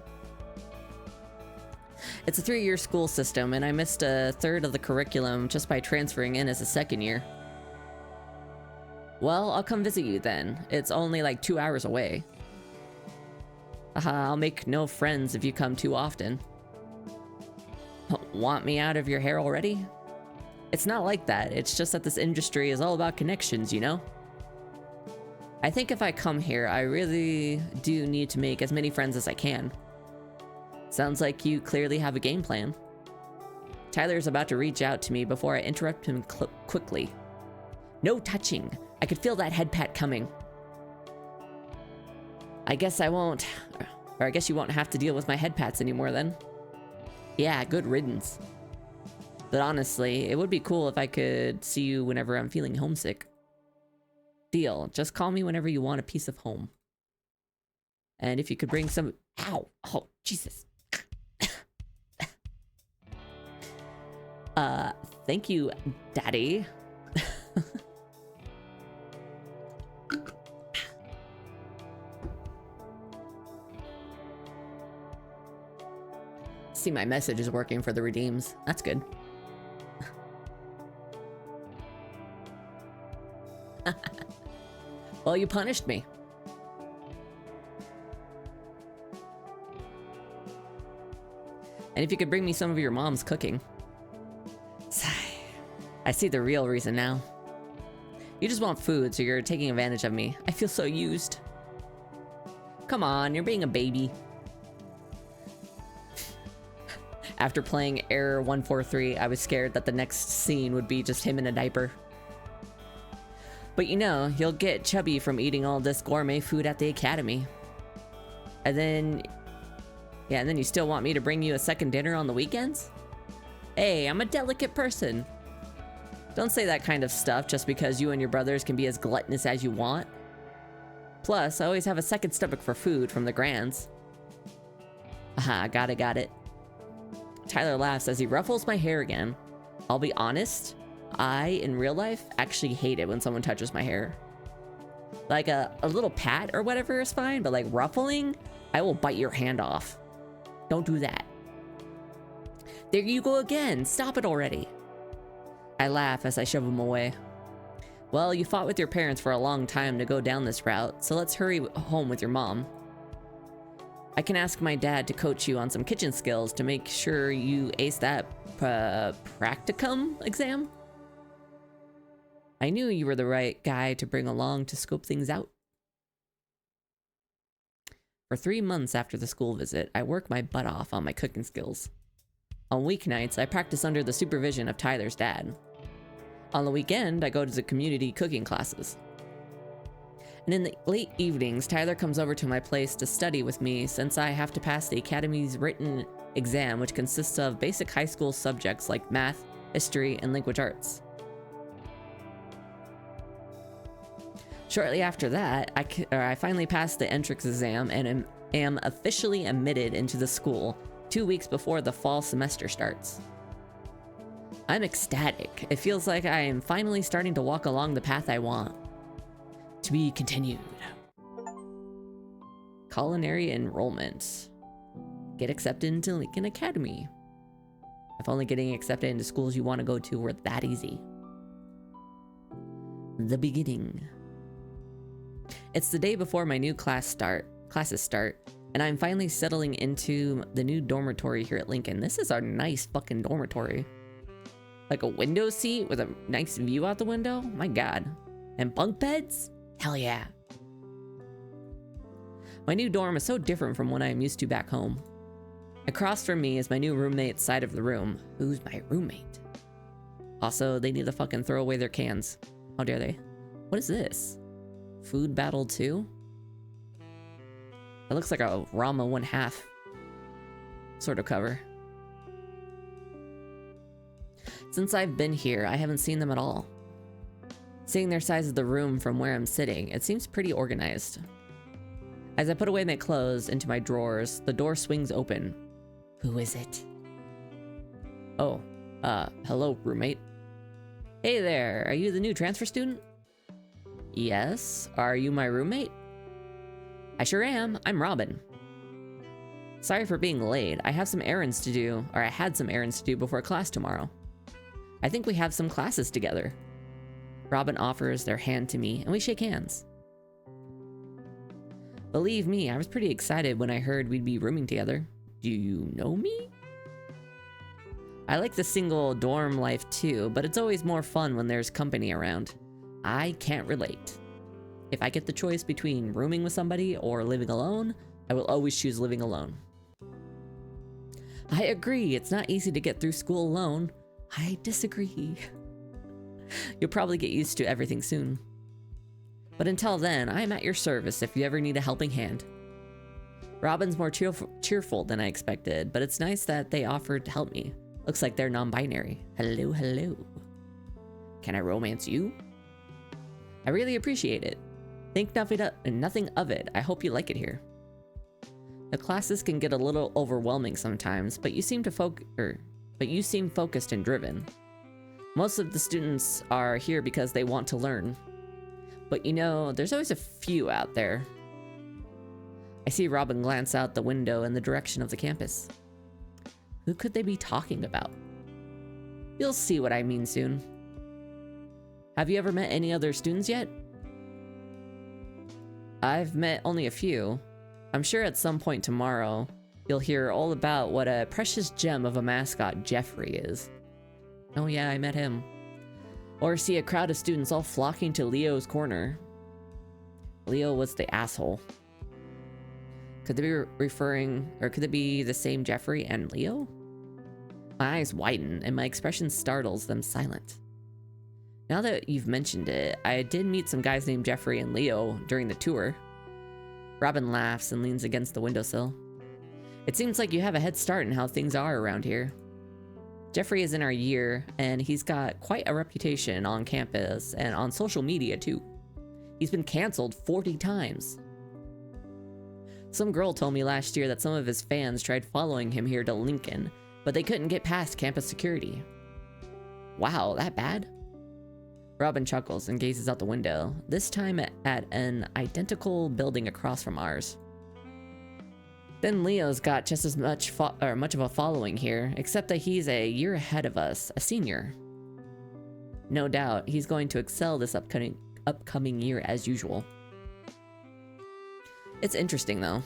It's a 3-year school system, and I missed a third of the curriculum just by transferring in as a second year. Well, I'll come visit you then. It's only like 2 hours away. I'll make no friends if you come too often. Want me out of your hair already? It's not like that. It's just that this industry is all about connections, you know? I think if I come here, I really do need to make as many friends as I can. Sounds like you clearly have a game plan. Tyler's about to reach out to me before I interrupt him quickly. No touching. I could feel that head pat coming. I guess I won't, or I guess you won't have to deal with my head pats anymore then. Yeah, good riddance. But honestly, it would be cool if I could see you whenever I'm feeling homesick. Deal. Just call me whenever you want a piece of home. And if you could bring some... Ow! Oh, Jesus. Thank you, Daddy. See, my message is working for the redeems. That's good. Well, you punished me. And if you could bring me some of your mom's cooking. Sigh. I see the real reason now. You just want food, so you're taking advantage of me. I feel so used. Come on, you're being a baby. After playing Error 143, I was scared that the next scene would be just him in a diaper. But you know, you'll get chubby from eating all this gourmet food at the academy. And then... yeah, and then you still want me to bring you a second dinner on the weekends? Hey, I'm a delicate person. Don't say that kind of stuff just because you and your brothers can be as gluttonous as you want. Plus, I always have a second stomach for food from the Grands. Aha, got it. Tyler laughs as he ruffles my hair again. I'll be honest, I, in real life, actually hate it when someone touches my hair. Like a little pat or whatever is fine, but like ruffling, I will bite your hand off. Don't do that. There you go again. Stop it already. I laugh as I shove him away. Well, you fought with your parents for a long time to go down this route, so let's hurry home with your mom. I can ask my dad to coach you on some kitchen skills to make sure you ace that practicum exam. I knew you were the right guy to bring along to scope things out. For 3 months after the school visit, I work my butt off on my cooking skills. On weeknights, I practice under the supervision of Tyler's dad. On the weekend, I go to the community cooking classes. And in the late evenings, Tyler comes over to my place to study with me since I have to pass the academy's written exam, which consists of basic high school subjects like math, history, and language arts. Shortly after that, I finally passed the entrance exam and am officially admitted into the school 2 weeks before the fall semester starts. I'm ecstatic. It feels like I am finally starting to walk along the path I want. To be continued. Culinary enrollment. Get accepted into Lincoln Academy. If only getting accepted into schools you want to go to were that easy. The beginning. It's the day before my new classes start, and I'm finally settling into the new dormitory here at Lincoln. This is our nice fucking dormitory. Like a window seat with a nice view out the window? My god. And bunk beds? Hell yeah. My new dorm is so different from what I am used to back home. Across from me is my new roommate's side of the room. Who's my roommate? Also, they need to fucking throw away their cans. How dare they? What is this? Food Battle 2? It looks like a Rama 1/2 sort of cover. Since I've been here, I haven't seen them at all. Seeing their size of the room from where I'm sitting, it seems pretty organized. As I put away my clothes into my drawers, the door swings open. Who is it? Oh, hello, roommate. Hey there, are you the new transfer student? Yes, are you my roommate? I sure am, I'm Robin. Sorry for being late, I have some errands to do, or I had some errands to do before class tomorrow. I think we have some classes together. Robin offers their hand to me, and we shake hands. Believe me, I was pretty excited when I heard we'd be rooming together. Do you know me? I like the single dorm life too, but it's always more fun when there's company around. I can't relate. If I get the choice between rooming with somebody or living alone, I will always choose living alone. I agree, it's not easy to get through school alone. I disagree. You'll probably get used to everything soon. But until then, I am at your service if you ever need a helping hand. Robin's more cheerful than I expected, but it's nice that they offered to help me. Looks like they're non-binary. Hello, hello. Can I romance you? I really appreciate it. Think nothing of it. I hope you like it here. The classes can get a little overwhelming sometimes, but you seem focused and driven. Most of the students are here because they want to learn. But you know, there's always a few out there. I see Robin glance out the window in the direction of the campus. Who could they be talking about? You'll see what I mean soon. Have you ever met any other students yet? I've met only a few. I'm sure at some point tomorrow, you'll hear all about what a precious gem of a mascot Geoffrey is. Oh yeah, I met him. Or see a crowd of students all flocking to Leo's corner. Leo was the asshole. Could they be referring, or could it be the same Geoffrey and Leo? My eyes widen and my expression startles them silent. Now that you've mentioned it, I did meet some guys named Geoffrey and Leo during the tour. Robin laughs and leans against the windowsill. It seems like you have a head start in how things are around here. Geoffrey is in our year, and he's got quite a reputation on campus and on social media too. He's been canceled 40 times. Some girl told me last year that some of his fans tried following him here to Lincoln, but they couldn't get past campus security. Wow, that bad? Robin chuckles and gazes out the window, this time at an identical building across from ours. Then Leo's got just as much of a following here, except that he's a year ahead of us, a senior. No doubt, he's going to excel this upcoming year as usual. It's interesting though.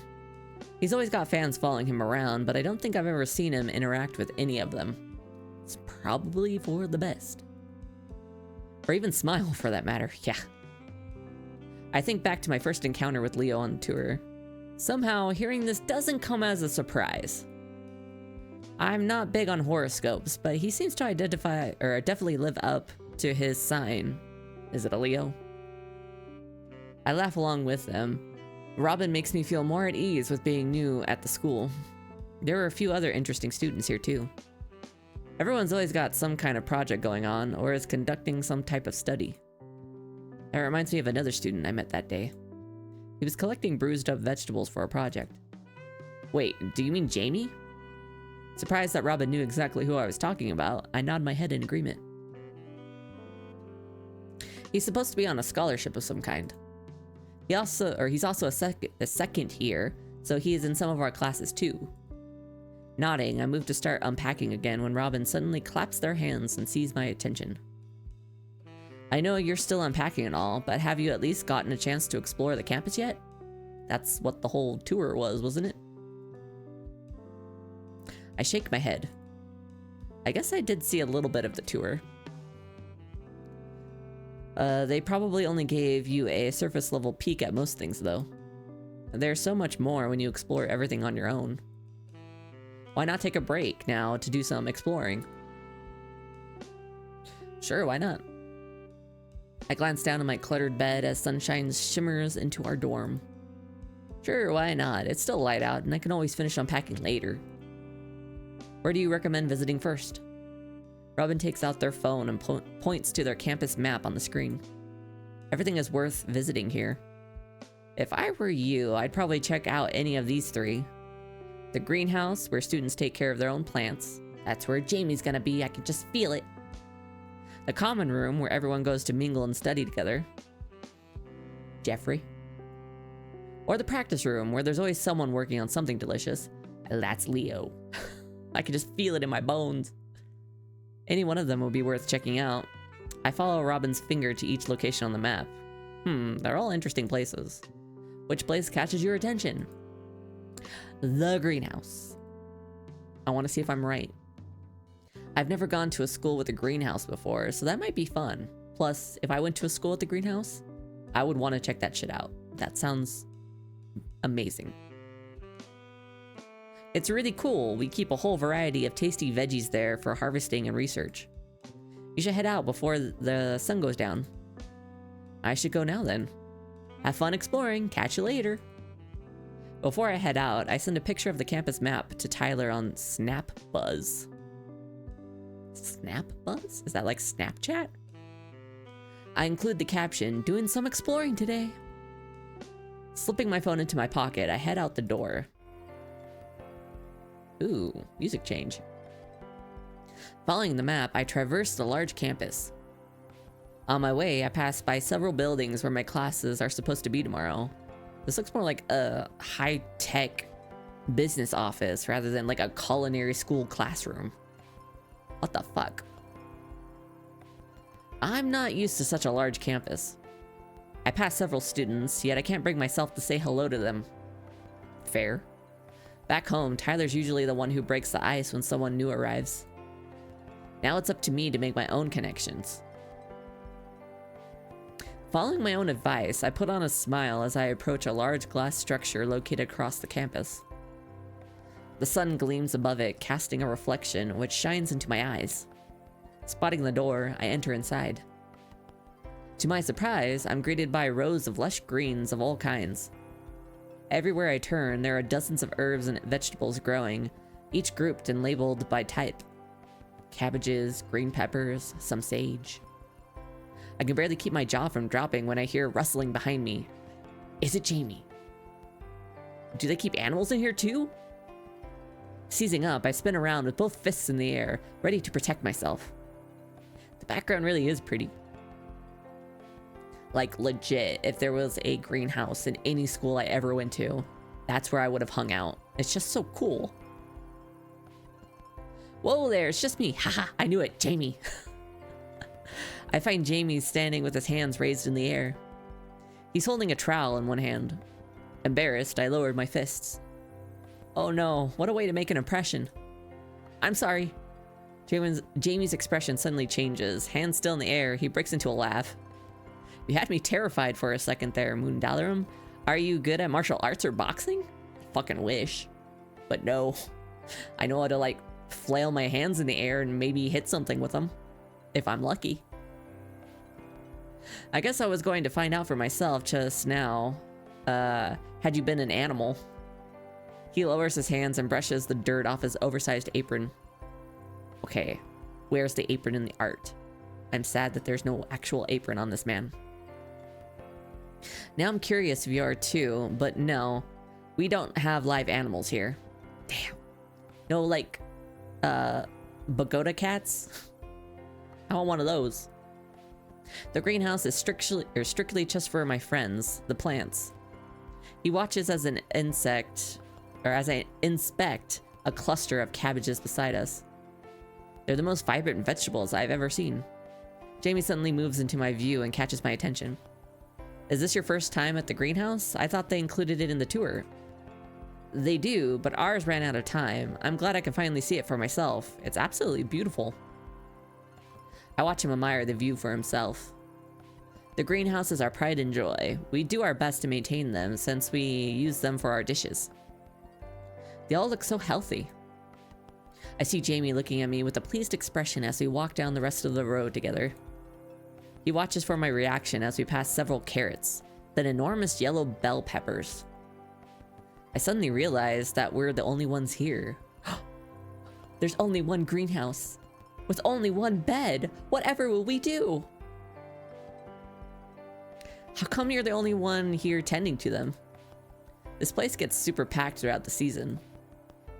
He's always got fans following him around, but I don't think I've ever seen him interact with any of them. It's probably for the best. Or even smile for that matter, yeah. I think back to my first encounter with Leo on tour. Somehow, hearing this doesn't come as a surprise. I'm not big on horoscopes, but he seems to identify, or definitely live up to his sign. Is it a Leo? I laugh along with them. Robin makes me feel more at ease with being new at the school. There are a few other interesting students here too. Everyone's always got some kind of project going on, or is conducting some type of study. That reminds me of another student I met that day. He was collecting bruised up vegetables for a project. Wait, do you mean Jaime? Surprised that Robin knew exactly who I was talking about, I nod my head in agreement. He's supposed to be on a scholarship of some kind. He's also a second here, so he is in some of our classes too. Nodding, I move to start unpacking again when Robin suddenly claps their hands and sees my attention. I know you're still unpacking and all, but have you at least gotten a chance to explore the campus yet? That's what the whole tour was, wasn't it? I shake my head. I guess I did see a little bit of the tour. They probably only gave you a surface level peek at most things though. There's so much more when you explore everything on your own. Why not take a break now to do some exploring? Sure, why not? I glance down at my cluttered bed as sunshine shimmers into our dorm. Sure, why not? It's still light out and I can always finish unpacking later. Where do you recommend visiting first? Robin takes out their phone and points to their campus map on the screen. Everything is worth visiting here. If I were you, I'd probably check out any of these three. The greenhouse, where students take care of their own plants. That's where Jaime's gonna be, I can just feel it. The common room, where everyone goes to mingle and study together. Geoffrey. Or the practice room, where there's always someone working on something delicious. That's Leo. I can just feel it in my bones. Any one of them would be worth checking out. I follow Robin's finger to each location on the map. They're all interesting places. Which place catches your attention? The greenhouse. I want to see if I'm right. I've never gone to a school with a greenhouse before, so that might be fun. Plus, if I went to a school with the greenhouse, I would want to check that shit out. That sounds amazing. It's really cool. We keep a whole variety of tasty veggies there for harvesting and research. You should head out before the sun goes down. I should go now then. Have fun exploring. Catch you later. Before I head out, I send a picture of the campus map to Tyler on SnapBuzz. SnapBuzz? Is that like Snapchat? I include the caption, doing some exploring today. Slipping my phone into my pocket, I head out the door. Ooh, music change. Following the map, I traverse the large campus. On my way, I pass by several buildings where my classes are supposed to be tomorrow. This looks more like a high-tech business office rather than like a culinary school classroom. What the fuck? I'm not used to such a large campus. I pass several students, yet I can't bring myself to say hello to them. Fair. Back home, Tyler's usually the one who breaks the ice when someone new arrives. Now it's up to me to make my own connections. Following my own advice, I put on a smile as I approach a large glass structure located across the campus. The sun gleams above it, casting a reflection which shines into my eyes. Spotting the door, I enter inside. To my surprise, I'm greeted by rows of lush greens of all kinds. Everywhere I turn, there are dozens of herbs and vegetables growing, each grouped and labeled by type. Cabbages, green peppers, some sage. I can barely keep my jaw from dropping when I hear rustling behind me. Is it Jaime? Do they keep animals in here too? Seizing up, I spin around with both fists in the air, ready to protect myself. The background really is pretty. Like legit, if there was a greenhouse in any school I ever went to, that's where I would have hung out. It's just so cool. Whoa there, it's just me. Haha, I knew it, Jaime. I find Jaime standing with his hands raised in the air. He's holding a trowel in one hand. Embarrassed, I lowered my fists. Oh no, what a way to make an impression. I'm sorry. Jaime's expression suddenly changes. Hands still in the air, he breaks into a laugh. You had me terrified for a second there, Moondalarum. Are you good at martial arts or boxing? I fucking wish. But no. I know how to like flail my hands in the air and maybe hit something with them. If I'm lucky. I guess I was going to find out for myself just now. Had you been an animal? He lowers his hands and brushes the dirt off his oversized apron. Okay, where's the apron in the art? I'm sad that there's no actual apron on this man. Now I'm curious if you are too, but no, we don't have live animals here. Damn. No, like, Pagoda cats. I want one of those. The greenhouse is strictly just for my friends, the plants. He watches as I inspect a cluster of cabbages beside us. They're the most vibrant vegetables I've ever seen. Jaime suddenly moves into my view and catches my attention. Is this your first time at the greenhouse? I thought they included it in the tour. They do, but ours ran out of time. I'm glad I can finally see it for myself. It's absolutely beautiful. I watch him admire the view for himself. The greenhouse is our pride and joy. We do our best to maintain them since we use them for our dishes. They all look so healthy. I see Jaime looking at me with a pleased expression as we walk down the rest of the road together. He watches for my reaction as we pass several carrots, then enormous yellow bell peppers. I suddenly realize that we're the only ones here. There's only one greenhouse, with only one bed. Whatever will we do? How come you're the only one here tending to them? This place gets super packed throughout the season.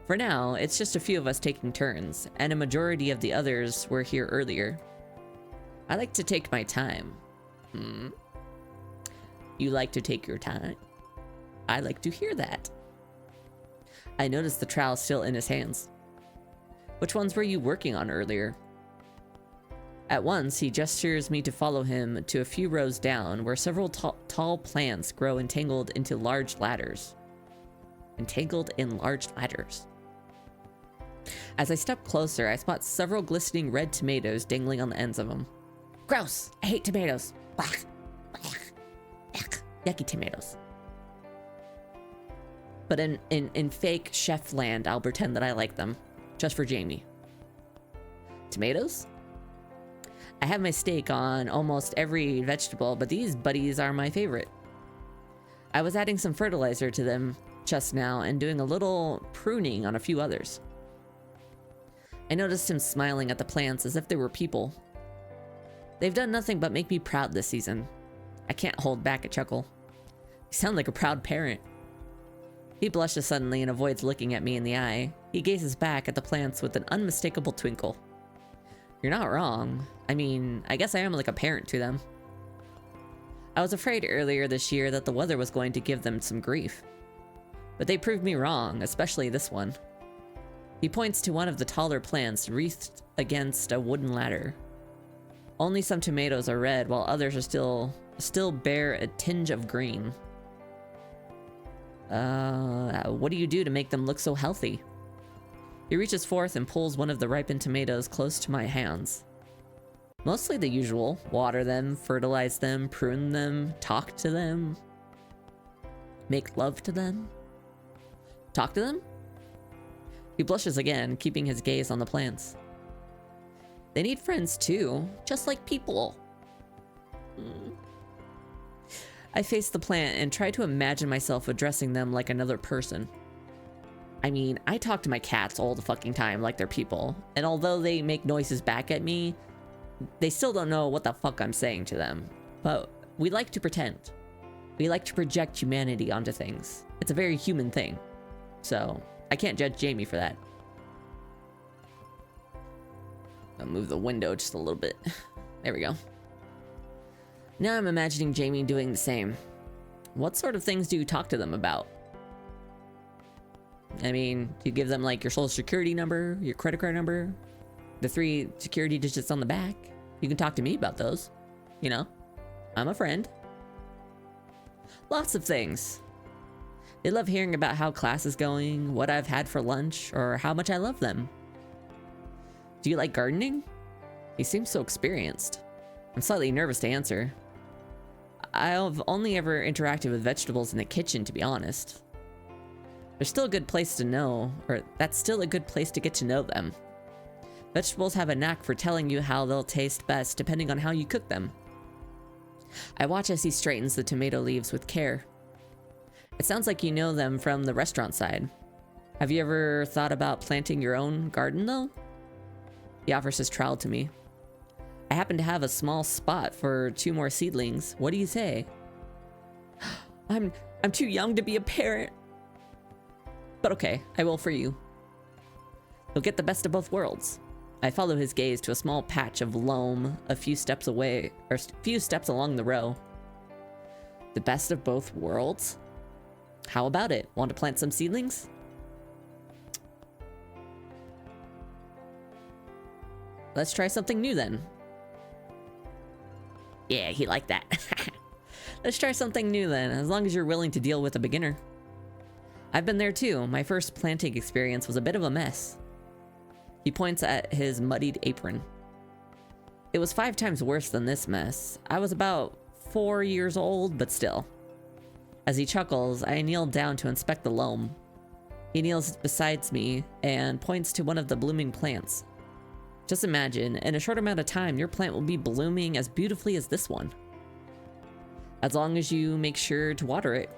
For now, it's just a few of us taking turns, and a majority of the others were here earlier. I like to take my time. You like to take your time? I like to hear that. I noticed the trowel still in his hands. Which ones were you working on earlier? At once, he gestures me to follow him to a few rows down, where several tall plants grow entangled into large ladders. Entangled in large ladders. As I step closer, I spot several glistening red tomatoes dangling on the ends of them. Gross! I hate tomatoes! Yucky tomatoes. But in fake chef land, I'll pretend that I like them. Just for Jaime. Tomatoes? I have my stake on almost every vegetable, but these buddies are my favorite. I was adding some fertilizer to them just now and doing a little pruning on a few others. I noticed him smiling at the plants as if they were people. They've done nothing but make me proud this season. I can't hold back a chuckle. You sound like a proud parent. He blushes suddenly and avoids looking at me in the eye. He gazes back at the plants with an unmistakable twinkle. You're not wrong. I mean, I guess I am like a parent to them. I was afraid earlier this year that the weather was going to give them some grief. But they proved me wrong, especially this one. He points to one of the taller plants wreathed against a wooden ladder. Only some tomatoes are red, while others are still bear a tinge of green. What do you do to make them look so healthy? He reaches forth and pulls one of the ripened tomatoes close to my hands. Mostly the usual. Water them, fertilize them, prune them, talk to them. Make love to them. Talk to them? He blushes again, keeping his gaze on the plants. They need friends too, just like people. I face the plant and try to imagine myself addressing them like another person. I mean, I talk to my cats all the fucking time like they're people, and although they make noises back at me, they still don't know what the fuck I'm saying to them. But we like to pretend. We like to project humanity onto things. It's a very human thing. So, I can't judge Jaime for that. I'll move the window just a little bit. There we go. Now I'm imagining Jaime doing the same. What sort of things do you talk to them about? I mean, do you give them like your social security number, your credit card number, the 3 security digits on the back? You can talk to me about those. You know, I'm a friend. Lots of things. They love hearing about how class is going, what I've had for lunch, or how much I love them. Do you like gardening? He seems so experienced. I'm slightly nervous to answer. I've only ever interacted with vegetables in the kitchen, to be honest. There's still a good place to know, or that's still a good place to get to know them. Vegetables have a knack for telling you how they'll taste best depending on how you cook them. I watch as he straightens the tomato leaves with care. It sounds like you know them from the restaurant side. Have you ever thought about planting your own garden though? He offers his trowel to me. I happen to have a small spot for 2 more seedlings. What do you say? I'm too young to be a parent. But okay, I will for you. He'll get the best of both worlds. I follow his gaze to a small patch of loam a few steps away, or a few steps along the row. The best of both worlds? How about it? Want to plant some seedlings? Let's try something new then. Yeah, he liked that. Let's try something new then, as long as you're willing to deal with a beginner. I've been there too. My first planting experience was a bit of a mess. He points at his muddied apron. It was 5 times worse than this mess. I was about 4 years old, but still. As he chuckles, I kneel down to inspect the loam. He kneels beside me and points to one of the blooming plants. Just imagine, in a short amount of time, your plant will be blooming as beautifully as this one. As long as you make sure to water it.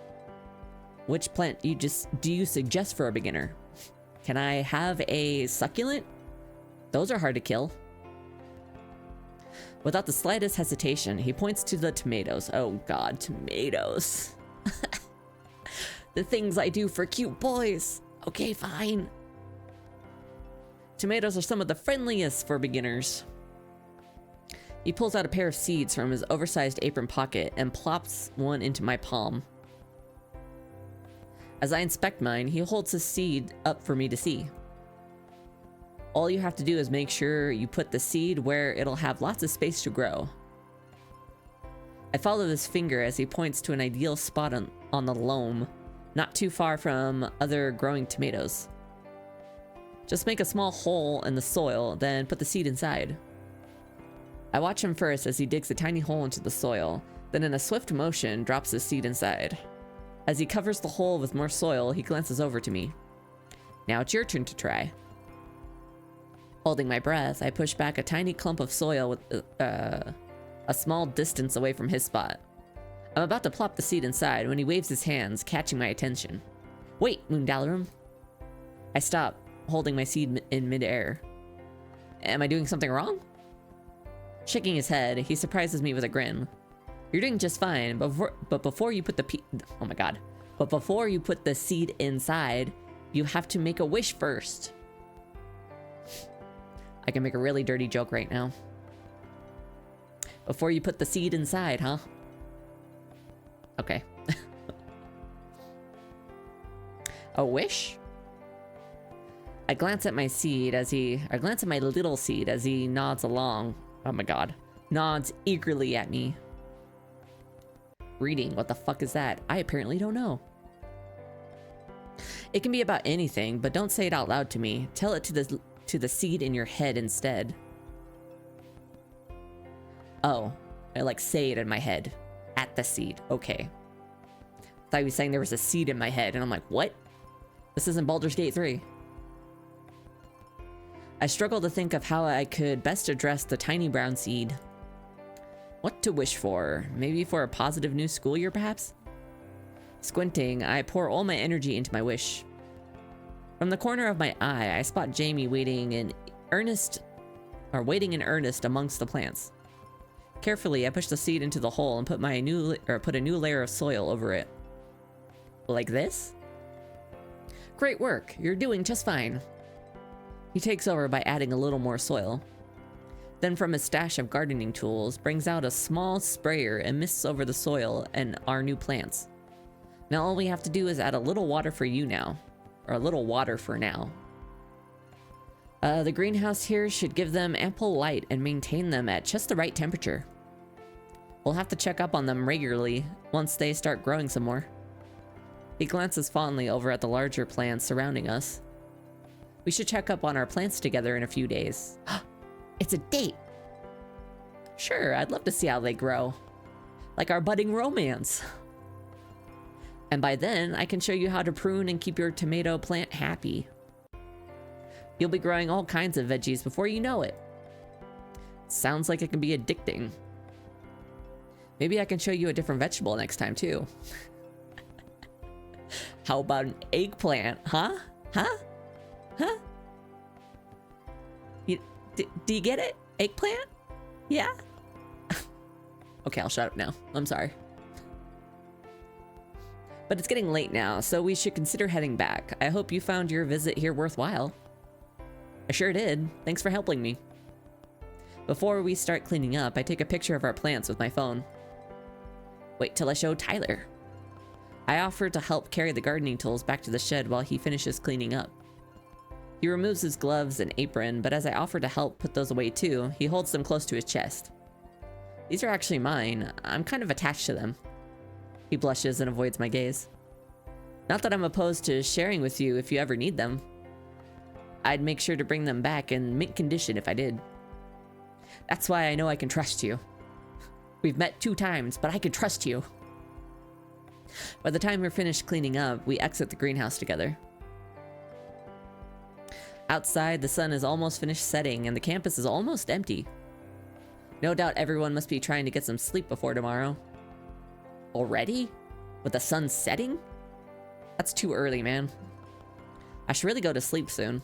Which plant do you suggest for a beginner? Can I have a succulent? Those are hard to kill. Without the slightest hesitation, he points to the tomatoes. Oh god, tomatoes. The things I do for cute boys. Okay, fine. Tomatoes are some of the friendliest for beginners. He pulls out a pair of seeds from his oversized apron pocket and plops one into my palm. As I inspect mine, he holds his seed up for me to see. All you have to do is make sure you put the seed where it'll have lots of space to grow. I follow his finger as he points to an ideal spot on the loam, not too far from other growing tomatoes. Just make a small hole in the soil, then put the seed inside. I watch him first as he digs a tiny hole into the soil, then in a swift motion drops the seed inside. As he covers the hole with more soil, he glances over to me. Now it's your turn to try. Holding my breath, I push back a tiny clump of soil with a small distance away from his spot. I'm about to plop the seed inside when he waves his hands, catching my attention. Wait, Moondalarum. I stop, holding my seed in midair. Am I doing something wrong? Shaking his head, he surprises me with a grin. You're doing just fine, but before you put before you put the seed inside, you have to make a wish first. I can make a really dirty joke right now. Before you put the seed inside, huh? Okay. A wish? I glance at my little seed as he nods along. Oh my god. Nods eagerly at me. Reading, what the fuck is that? I apparently don't know. It can be about anything, but don't say it out loud to me. Tell it to the seed in your head instead. Oh, I like say it in my head. At the seed, okay. Thought he was saying there was a seed in my head, and I'm like, what? This isn't Baldur's Gate 3. I struggle to think of how I could best address the tiny brown seed. What to wish for? Maybe for a positive new school year, perhaps? Squinting, I pour all my energy into my wish. From the corner of my eye, I spot Jaime waiting in earnest amongst the plants. Carefully, I push the seed into the hole and put a new layer of soil over it. Like this? Great work. You're doing just fine. He takes over by adding a little more soil. Then from his stash of gardening tools, brings out a small sprayer and mists over the soil and our new plants. Now all we have to do is add a little water for you now. Or a little water for now. The greenhouse here should give them ample light and maintain them at just the right temperature. We'll have to check up on them regularly once they start growing some more. He glances fondly over at the larger plants surrounding us. We should check up on our plants together in a few days. It's a date! Sure, I'd love to see how they grow. Like our budding romance. And by then, I can show you how to prune and keep your tomato plant happy. You'll be growing all kinds of veggies before you know it. Sounds like it can be addicting. Maybe I can show you a different vegetable next time too. How about an eggplant, huh? Huh? Huh? Do you get it? Eggplant? Yeah? Okay, I'll shut up now. I'm sorry. But it's getting late now, so we should consider heading back. I hope you found your visit here worthwhile. I sure did. Thanks for helping me. Before we start cleaning up, I take a picture of our plants with my phone. Wait till I show Tyler. I offer to help carry the gardening tools back to the shed while he finishes cleaning up. He removes his gloves and apron, but as I offer to help put those away too, he holds them close to his chest. These are actually mine. I'm kind of attached to them. He blushes and avoids my gaze. Not that I'm opposed to sharing with you if you ever need them. I'd make sure to bring them back in mint condition if I did. That's why I know I can trust you. We've met 2 times, but I can trust you. By the time we're finished cleaning up, we exit the greenhouse together. Outside, the sun is almost finished setting and the campus is almost empty. No doubt everyone must be trying to get some sleep before tomorrow. Already? With the sun setting? That's too early, man. I should really go to sleep soon.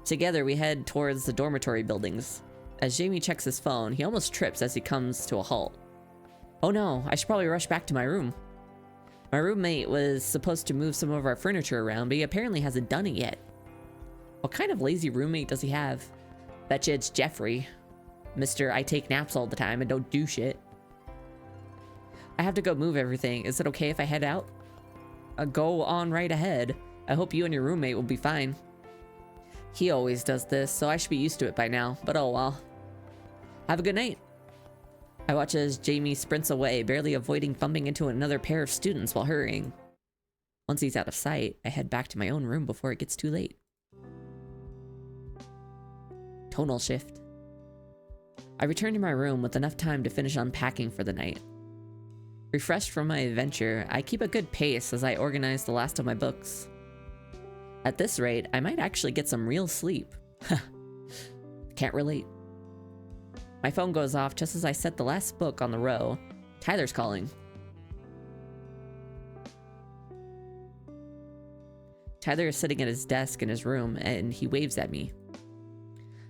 Together, we head towards the dormitory buildings. As Jaime checks his phone, he almost trips as he comes to a halt. Oh no, I should probably rush back to my room. My roommate was supposed to move some of our furniture around, but he apparently hasn't done it yet. What kind of lazy roommate does he have? Betcha it's Geoffrey. Mr. I take naps all the time and don't do shit. I have to go move everything. Is it okay if I head out? Go on right ahead. I hope you and your roommate will be fine. He always does this, so I should be used to it by now, but oh well. Have a good night. I watch as Jaime sprints away, barely avoiding bumping into another pair of students while hurrying. Once he's out of sight, I head back to my own room before it gets too late. Tonal shift. I return to my room with enough time to finish unpacking for the night. Refreshed from my adventure, I keep a good pace as I organize the last of my books. At this rate, I might actually get some real sleep. Can't relate. My phone goes off just as I set the last book on the row. Tyler's calling. Tyler is sitting at his desk in his room and he waves at me.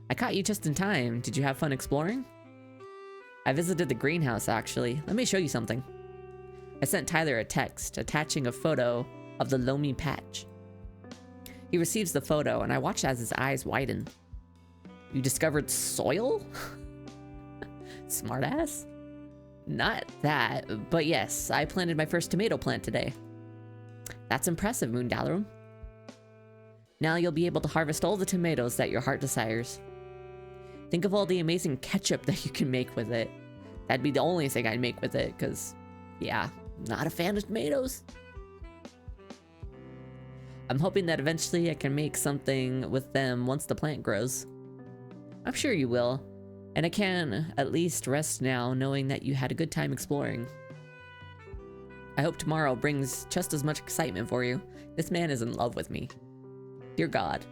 I caught you just in time. Did you have fun exploring? I visited the greenhouse actually. Let me show you something. I sent Tyler a text attaching a photo of the loamy patch. He receives the photo and I watch as his eyes widen. You discovered soil? Smartass? Not that, but yes, I planted my first tomato plant today. That's impressive, Moondalarum. Now you'll be able to harvest all the tomatoes that your heart desires. Think of all the amazing ketchup that you can make with it. That'd be the only thing I'd make with it, because, yeah, not a fan of tomatoes. I'm hoping that eventually I can make something with them once the plant grows. I'm sure you will, and I can at least rest now knowing that you had a good time exploring. I hope tomorrow brings just as much excitement for you. This man is in love with me. Dear God.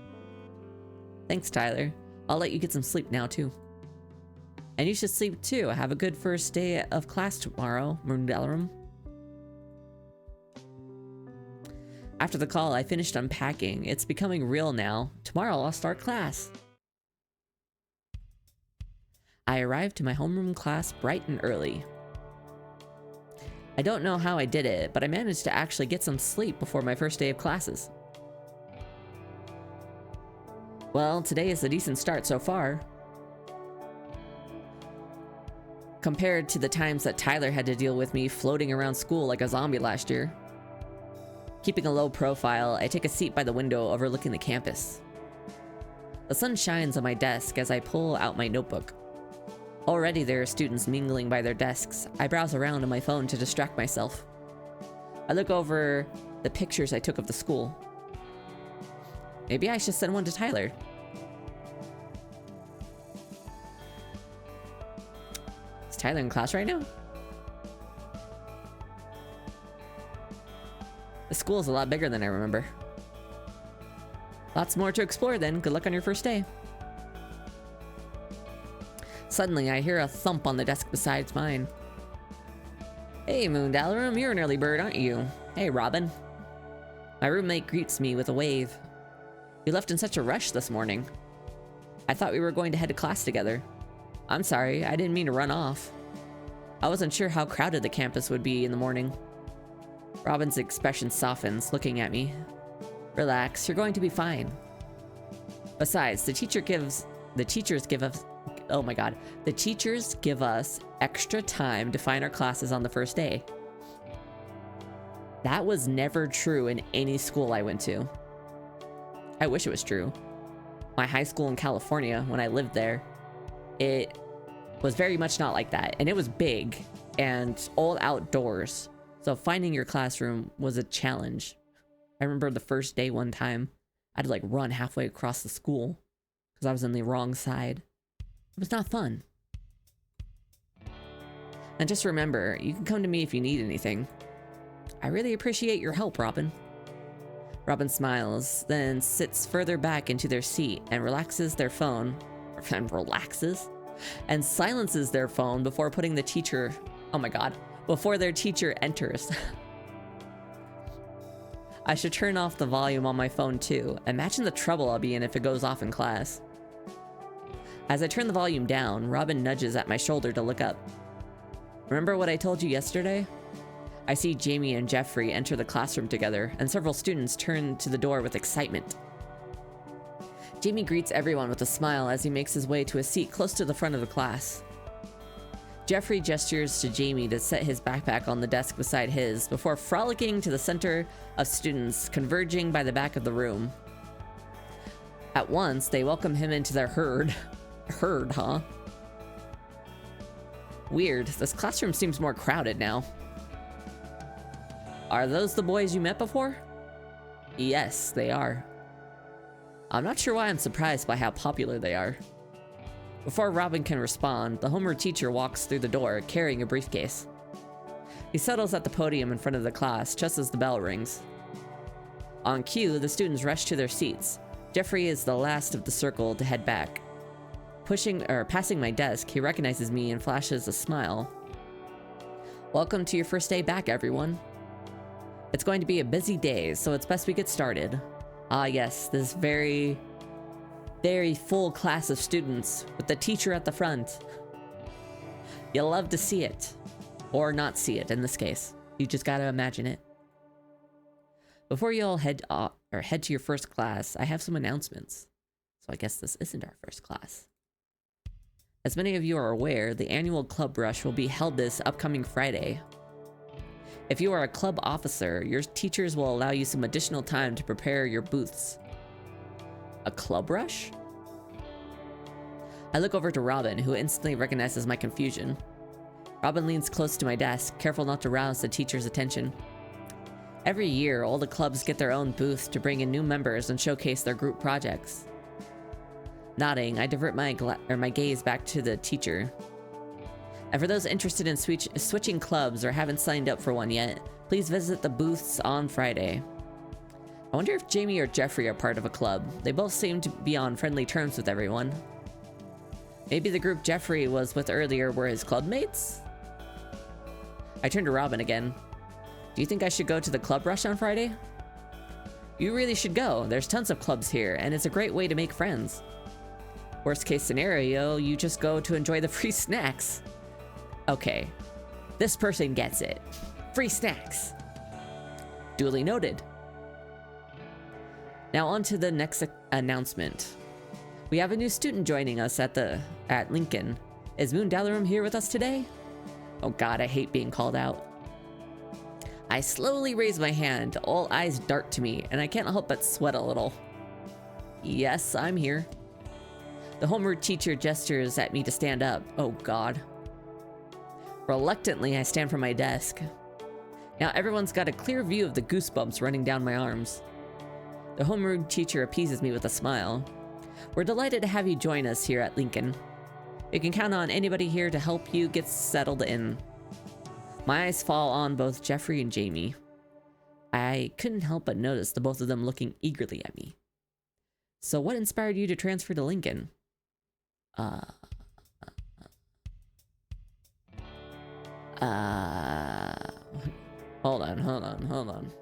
Thanks, Tyler. I'll let you get some sleep now, too. And you should sleep, too. Have a good first day of class tomorrow, Moondalarum. After the call, I finished unpacking. It's becoming real now. Tomorrow, I'll start class. I arrived to my homeroom class bright and early. I don't know how I did it, but I managed to actually get some sleep before my first day of classes. Well, today is a decent start so far. Compared to the times that Tyler had to deal with me floating around school like a zombie last year. Keeping a low profile, I take a seat by the window overlooking the campus. The sun shines on my desk as I pull out my notebook. Already there are students mingling by their desks. I browse around on my phone to distract myself. I look over the pictures I took of the school. Maybe I should send one to Tyler. Is Tyler in class right now? The school is a lot bigger than I remember. Lots more to explore then. Good luck on your first day. Suddenly, I hear a thump on the desk beside mine. Hey, Moondalarum, you're an early bird, aren't you? Hey, Robin. My roommate greets me with a wave. You left in such a rush this morning. I thought we were going to head to class together. I'm sorry, I didn't mean to run off. I wasn't sure how crowded the campus would be in the morning. Robin's expression softens, looking at me. Relax, you're going to be fine. Besides, the teachers give us, oh my god, the teachers give us extra time to find our classes on the first day. That was never true in any school I went to. I wish it was true. My high school in California, when I lived there, it was very much not like that. And it was big and all outdoors. So finding your classroom was a challenge. I remember the first day one time, I had to like run halfway across the school because I was on the wrong side. It was not fun. And just remember, you can come to me if you need anything. I really appreciate your help, Robin. Robin smiles, then sits further back into their seat and relaxes their phone. And silences their phone before putting the teacher, oh my god, before their teacher enters. I should turn off the volume on my phone too. Imagine the trouble I'll be in if it goes off in class. As I turn the volume down, Robin nudges at my shoulder to look up. Remember what I told you yesterday? I see Jaime and Geoffrey enter the classroom together, and several students turn to the door with excitement. Jaime greets everyone with a smile as he makes his way to a seat close to the front of the class. Geoffrey gestures to Jaime to set his backpack on the desk beside his, before frolicking to the center of students converging by the back of the room. At once, they welcome him into their herd. Herd, huh? Weird, this classroom seems more crowded now. Are those the boys you met before? Yes, they are. I'm not sure why I'm surprised by how popular they are. Before Robin can respond, the homeroom teacher walks through the door, carrying a briefcase. He settles at the podium in front of the class, just as the bell rings. On cue, the students rush to their seats. Geoffrey is the last of the circle to head back. Passing my desk, he recognizes me and flashes a smile. Welcome to your first day back, everyone. It's going to be a busy day, so it's best we get started. Ah yes, this very full class of students with the teacher at the front. You'll love to see it. Or not see it in this case. You just gotta imagine it. Before you all head to your first class, I have some announcements. So I guess this isn't our first class. As many of you are aware, the annual club rush will be held this upcoming Friday. If you are a club officer, your teachers will allow you some additional time to prepare your booths. A club rush? I look over to Robin, who instantly recognizes my confusion. Robin leans close to my desk, careful not to rouse the teacher's attention. Every year, all the clubs get their own booth to bring in new members and showcase their group projects. Nodding, I divert my gaze back to the teacher. And for those interested in switching clubs or haven't signed up for one yet, please visit the booths on Friday. I wonder if Jaime or Geoffrey are part of a club. They both seem to be on friendly terms with everyone. Maybe the group Geoffrey was with earlier were his club mates? I turn to Robin again. Do you think I should go to the club rush on Friday? You really should go. There's tons of clubs here, and it's a great way to make friends. Worst case scenario, you just go to enjoy the free snacks. Okay, this person gets it. Free snacks. Duly noted. Now on to the next announcement. We have a new student joining us at Lincoln. Is Moon Dalarum here with us today? Oh god, I hate being called out. I slowly raise my hand, all eyes dart to me, and I can't help but sweat a little. Yes, I'm here. The homeroom teacher gestures at me to stand up. Oh god. Reluctantly, I stand from my desk. Now everyone's got a clear view of the goosebumps running down my arms. The homeroom teacher appeases me with a smile. We're delighted to have you join us here at Lincoln. You can count on anybody here to help you get settled in. My eyes fall on both Geoffrey and Jaime. I couldn't help but notice the both of them looking eagerly at me. So what inspired you to transfer to Lincoln? Hold on. Hold on.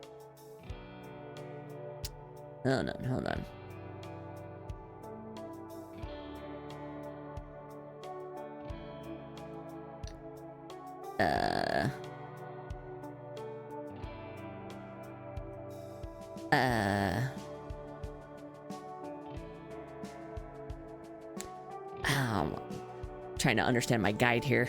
Trying to understand my guide here.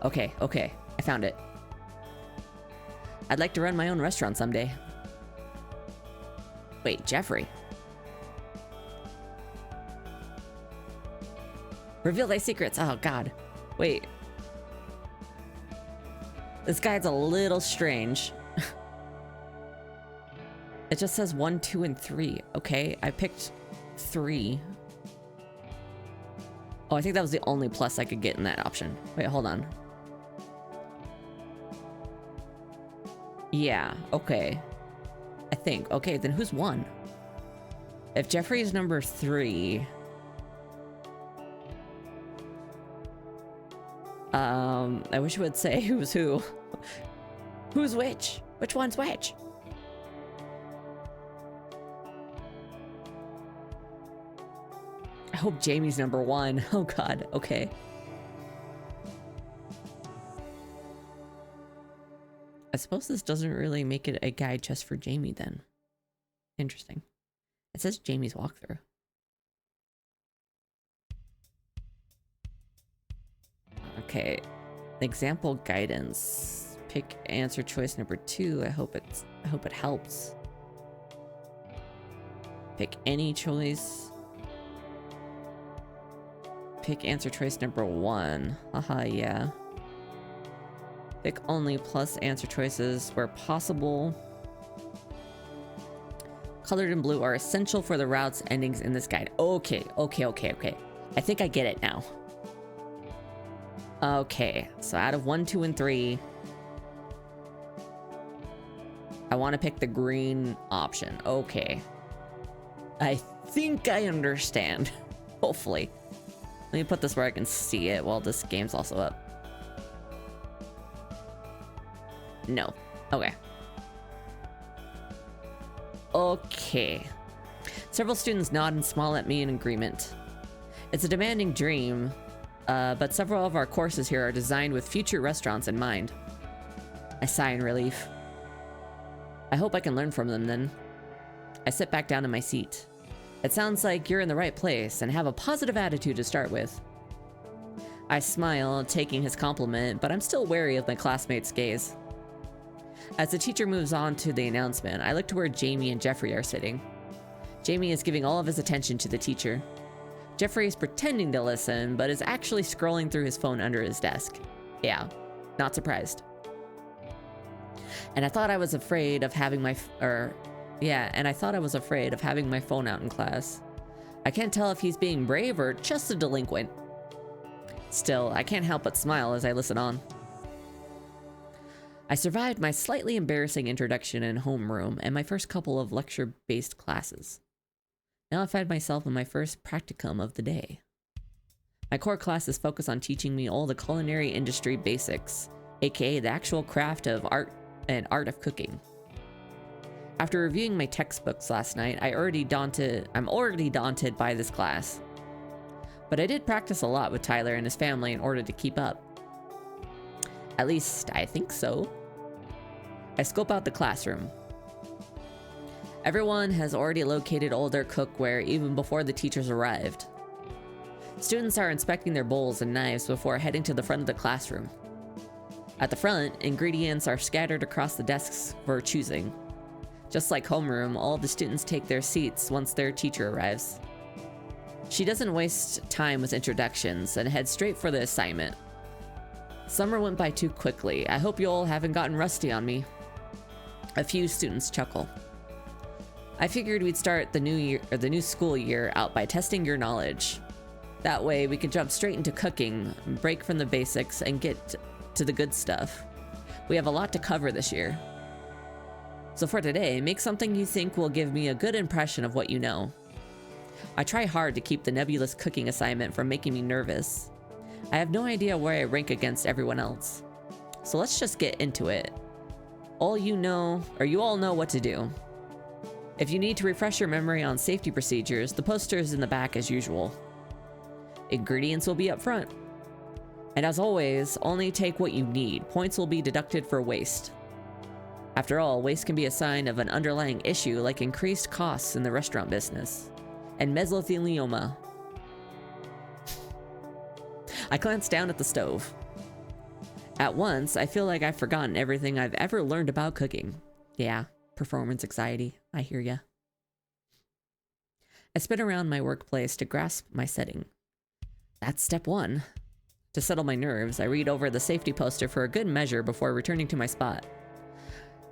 Okay, okay. I found it. I'd like to run my own restaurant someday. Wait, Geoffrey. Reveal thy secrets. Oh, God. Wait. This guide's a little strange. It just says 1, 2, and 3. Okay, I picked 3. Oh, I think that was the only plus I could get in that option. Wait, hold on. Yeah, okay. I think. Okay, then who's 1? If Geoffrey is number 3... I wish it would say who's who. Who's which? Which one's which? I hope Jaime's number 1. Oh God, okay. I suppose this doesn't really make it a guide just for Jaime then. Interesting. It says Jaime's walkthrough. Okay. Example guidance. Pick answer choice number 2. I hope it helps. Pick any choice. Pick answer choice number 1. Haha, yeah. Pick only plus answer choices where possible. Colored in blue are essential for the routes endings in this guide. Okay, okay, okay, okay. I think I get it now. Okay, so out of 1, 2, and 3, I want to pick the green option. Okay. I think I understand. Hopefully. Let me put this where I can see it while this game's also up. No. Okay. Okay. Several students nod and smile at me in agreement. It's a demanding dream, but several of our courses here are designed with future restaurants in mind. I sigh in relief. I hope I can learn from them then. I sit back down in my seat. It sounds like you're in the right place and have a positive attitude to start with. I smile, taking his compliment, but I'm still wary of my classmates' gaze. As the teacher moves on to the announcement, I look to where Jaime and Geoffrey are sitting. Jaime is giving all of his attention to the teacher. Geoffrey is pretending to listen, but is actually scrolling through his phone under his desk. Yeah, not surprised. And I thought I was afraid of having my phone out in class. I can't tell if he's being brave or just a delinquent. Still, I can't help but smile as I listen on. I survived my slightly embarrassing introduction in homeroom and my first couple of lecture-based classes. Now I find myself in my first practicum of the day. My core classes focus on teaching me all the culinary industry basics, aka the actual craft of art and art of cooking. After reviewing my textbooks last night, I'm already daunted by this class. But I did practice a lot with Tyler and his family in order to keep up. At least, I think so. I scope out the classroom. Everyone has already located all their cookware even before the teachers arrived. Students are inspecting their bowls and knives before heading to the front of the classroom. At the front, ingredients are scattered across the desks for choosing. Just like homeroom, all the students take their seats once their teacher arrives. She doesn't waste time with introductions and heads straight for the assignment. Summer went by too quickly. I hope you all haven't gotten rusty on me. A few students chuckle. I figured we'd start the new school year out by testing your knowledge. That way we can jump straight into cooking, break from the basics, and get to the good stuff. We have a lot to cover this year. So for today, make something you think will give me a good impression of what you know. I try hard to keep the nebulous cooking assignment from making me nervous. I have no idea where I rank against everyone else. So let's just get into it. You all know what to do. If you need to refresh your memory on safety procedures, the poster is in the back as usual. Ingredients will be up front. And as always, only take what you need. Points will be deducted for waste. After all, waste can be a sign of an underlying issue like increased costs in the restaurant business. And mesothelioma. I glance down at the stove. At once, I feel like I've forgotten everything I've ever learned about cooking. Yeah, performance anxiety. I hear ya. I spin around my workplace to grasp my setting. That's step one. To settle my nerves, I read over the safety poster for a good measure before returning to my spot.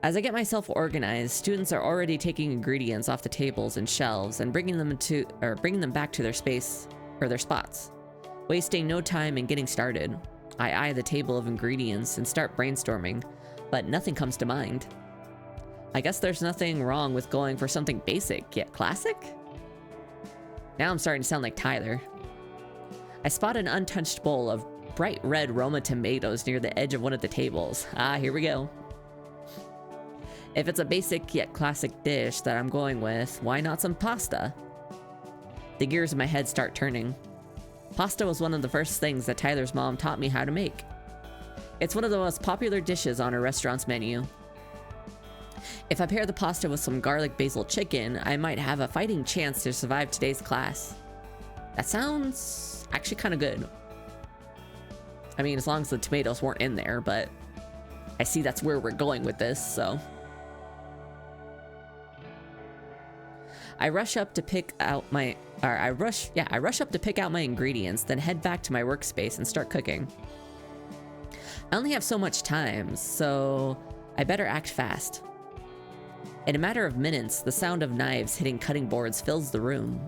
As I get myself organized, students are already taking ingredients off the tables and shelves and bringing them back to their space or their spots. Wasting no time in getting started, I eye the table of ingredients and start brainstorming, but nothing comes to mind. I guess there's nothing wrong with going for something basic yet classic? Now I'm starting to sound like Tyler. I spot an untouched bowl of bright red Roma tomatoes near the edge of one of the tables. Ah, here we go. If it's a basic yet classic dish that I'm going with, why not some pasta? The gears in my head start turning. Pasta was one of the first things that Tyler's mom taught me how to make. It's one of the most popular dishes on her restaurant's menu. If I pair the pasta with some garlic basil chicken, I might have a fighting chance to survive today's class. That sounds actually kind of good. I mean, as long as the tomatoes weren't in there, but I see that's where we're going with this, so. I rush up to pick out my ingredients, then head back to my workspace and start cooking. I only have so much time, so I better act fast. In a matter of minutes, the sound of knives hitting cutting boards fills the room.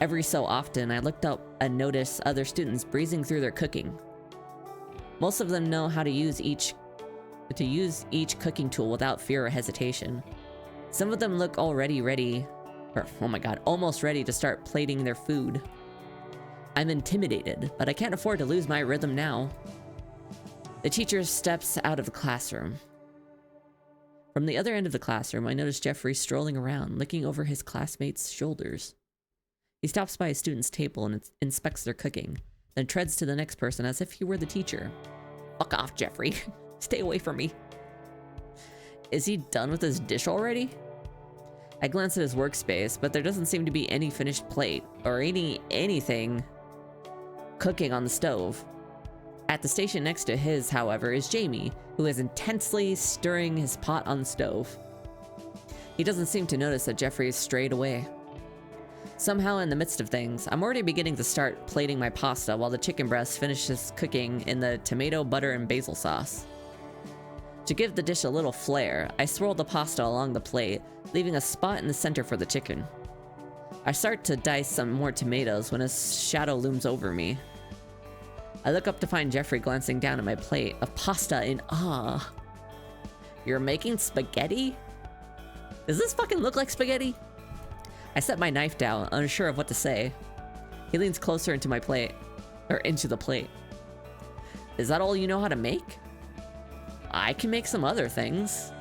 Every so often, I looked up and noticed other students breezing through their cooking. Most of them know how to use each cooking tool without fear or hesitation. Some of them look almost ready to start plating their food. I'm intimidated, but I can't afford to lose my rhythm now. The teacher steps out of the classroom. From the other end of the classroom, I notice Geoffrey strolling around, looking over his classmates' shoulders. He stops by a student's table and inspects their cooking, then treads to the next person as if he were the teacher. Fuck off, Geoffrey. Stay away from me. Is he done with his dish already? I glance at his workspace, but there doesn't seem to be any finished plate or anything cooking on the stove. At the station next to his, however, is Jaime, who is intensely stirring his pot on the stove. He doesn't seem to notice that Geoffrey has strayed away. Somehow, in the midst of things, I'm already beginning to start plating my pasta while the chicken breast finishes cooking in the tomato, butter, and basil sauce. To give the dish a little flair, I swirl the pasta along the plate, leaving a spot in the center for the chicken. I start to dice some more tomatoes when a shadow looms over me. I look up to find Geoffrey glancing down at my plate of pasta in awe. You're making spaghetti? Does this fucking look like spaghetti? I set my knife down, unsure of what to say. He leans closer into the plate. Is that all you know how to make? I can make some other things.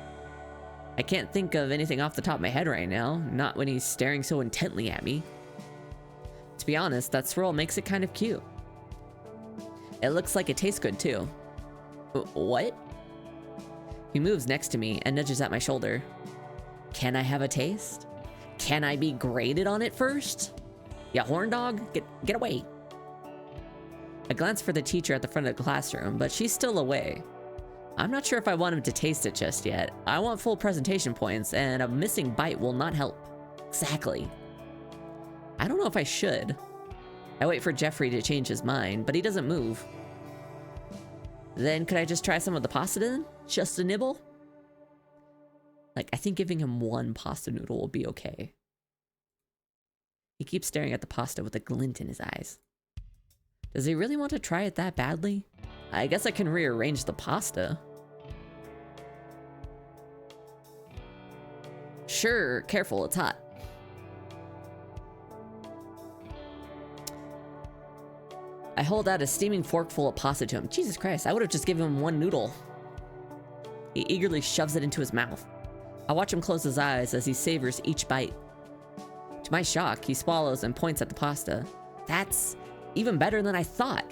I can't think of anything off the top of my head right now, not when he's staring so intently at me. To be honest, that swirl makes it kind of cute. It looks like it tastes good too. What? He moves next to me and nudges at my shoulder. Can I have a taste? Can I be graded on it first? Ya horn dog, get away. I glance for the teacher at the front of the classroom, but she's still away. I'm not sure if I want him to taste it just yet. I want full presentation points, and a missing bite will not help. Exactly. I don't know if I should. I wait for Geoffrey to change his mind, but he doesn't move. Then could I just try some of the pasta then? Just a nibble? Like, I think giving him one pasta noodle will be okay. He keeps staring at the pasta with a glint in his eyes. Does he really want to try it that badly? I guess I can rearrange the pasta. Sure, careful, it's hot. I hold out a steaming fork full of pasta to him. Jesus Christ, I would have just given him one noodle. He eagerly shoves it into his mouth. I watch him close his eyes as he savors each bite. To my shock, he swallows and points at the pasta. That's even better than I thought.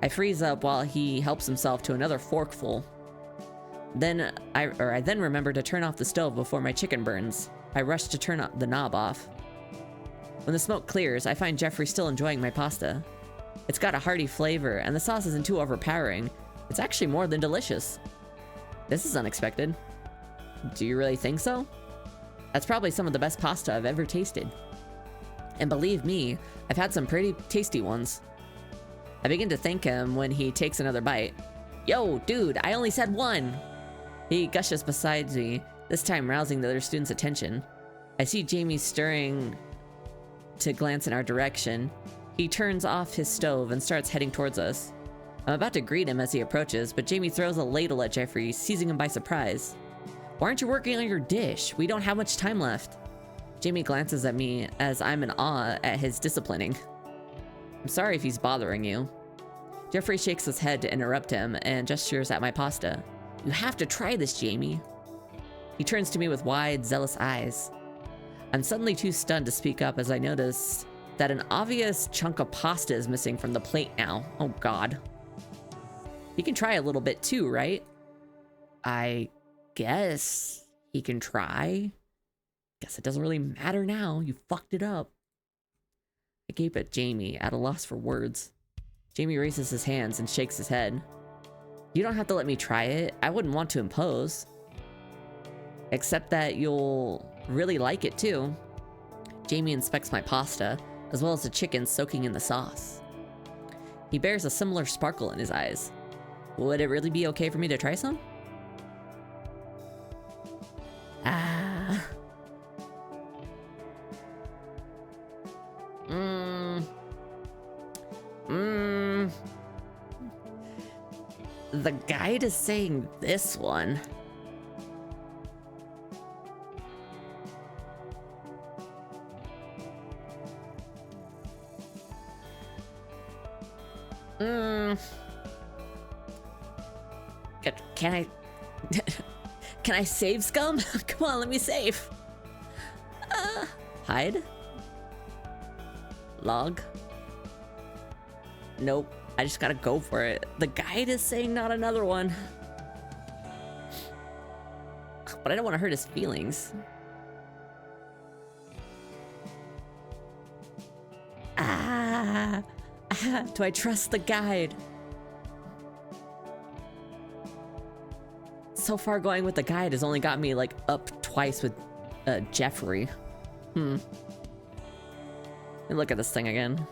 I freeze up while he helps himself to another forkful. Then I then remember to turn off the stove before my chicken burns. I rush to turn the knob off. When the smoke clears, I find Geoffrey still enjoying my pasta. It's got a hearty flavor, and the sauce isn't too overpowering. It's actually more than delicious. This is unexpected. Do you really think so? That's probably some of the best pasta I've ever tasted. And believe me, I've had some pretty tasty ones. I begin to thank him when he takes another bite. Yo, dude, I only said one! He gushes beside me, this time rousing the other students' attention. I see Jaime stirring to glance in our direction. He turns off his stove and starts heading towards us. I'm about to greet him as he approaches, but Jaime throws a ladle at Geoffrey, seizing him by surprise. Why aren't you working on your dish? We don't have much time left. Jaime glances at me as I'm in awe at his disciplining. I'm sorry if he's bothering you. Geoffrey shakes his head to interrupt him and gestures at my pasta. You have to try this, Jaime. He turns to me with wide, zealous eyes. I'm suddenly too stunned to speak up as I notice that an obvious chunk of pasta is missing from the plate now. Oh God. He can try a little bit too, right? I guess he can try. Guess it doesn't really matter now. You fucked it up. I gape at Jaime, at a loss for words. Jaime raises his hands and shakes his head. You don't have to let me try it. I wouldn't want to impose. Except that you'll really like it too. Jaime inspects my pasta, as well as the chicken soaking in the sauce. He bears a similar sparkle in his eyes. Would it really be okay for me to try some? Ah. The guide is saying this one. Can I... Can I save, scum? Come on, let me save. Hide? Log? Nope. I just gotta go for it. The guide is saying not another one. But I don't want to hurt his feelings. Do I trust the guide? So far going with the guide has only got me like up twice with Geoffrey. Let me look at this thing again.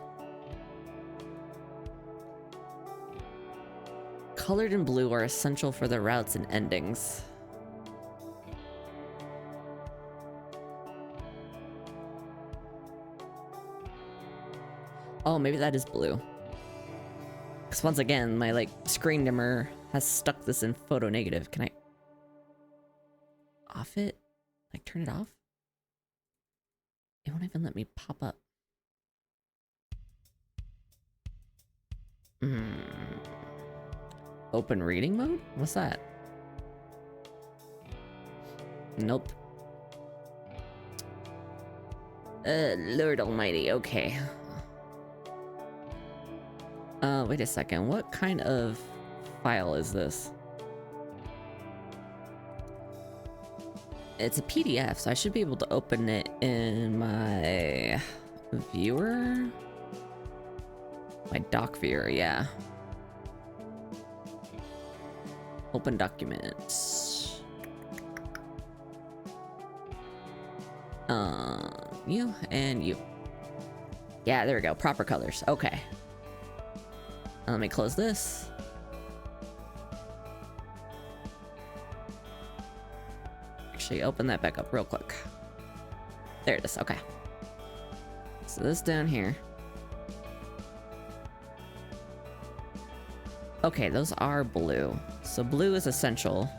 Colored and blue are essential for the routes and endings. Oh, maybe that is blue. Because once again, my like screen dimmer has stuck this in photo negative. Can I off it? Like turn it off? It won't even let me pop up. Open reading mode? What's that? Nope. Lord almighty, okay. Wait a second. What kind of file is this? It's a PDF, so I should be able to open it in my viewer? My doc viewer, yeah. Open documents. You and you. Yeah, there we go. Proper colors. Okay. Let me close this. Actually, open that back up real quick. There it is. Okay. So this down here. Okay, those are blue. So blue is essential.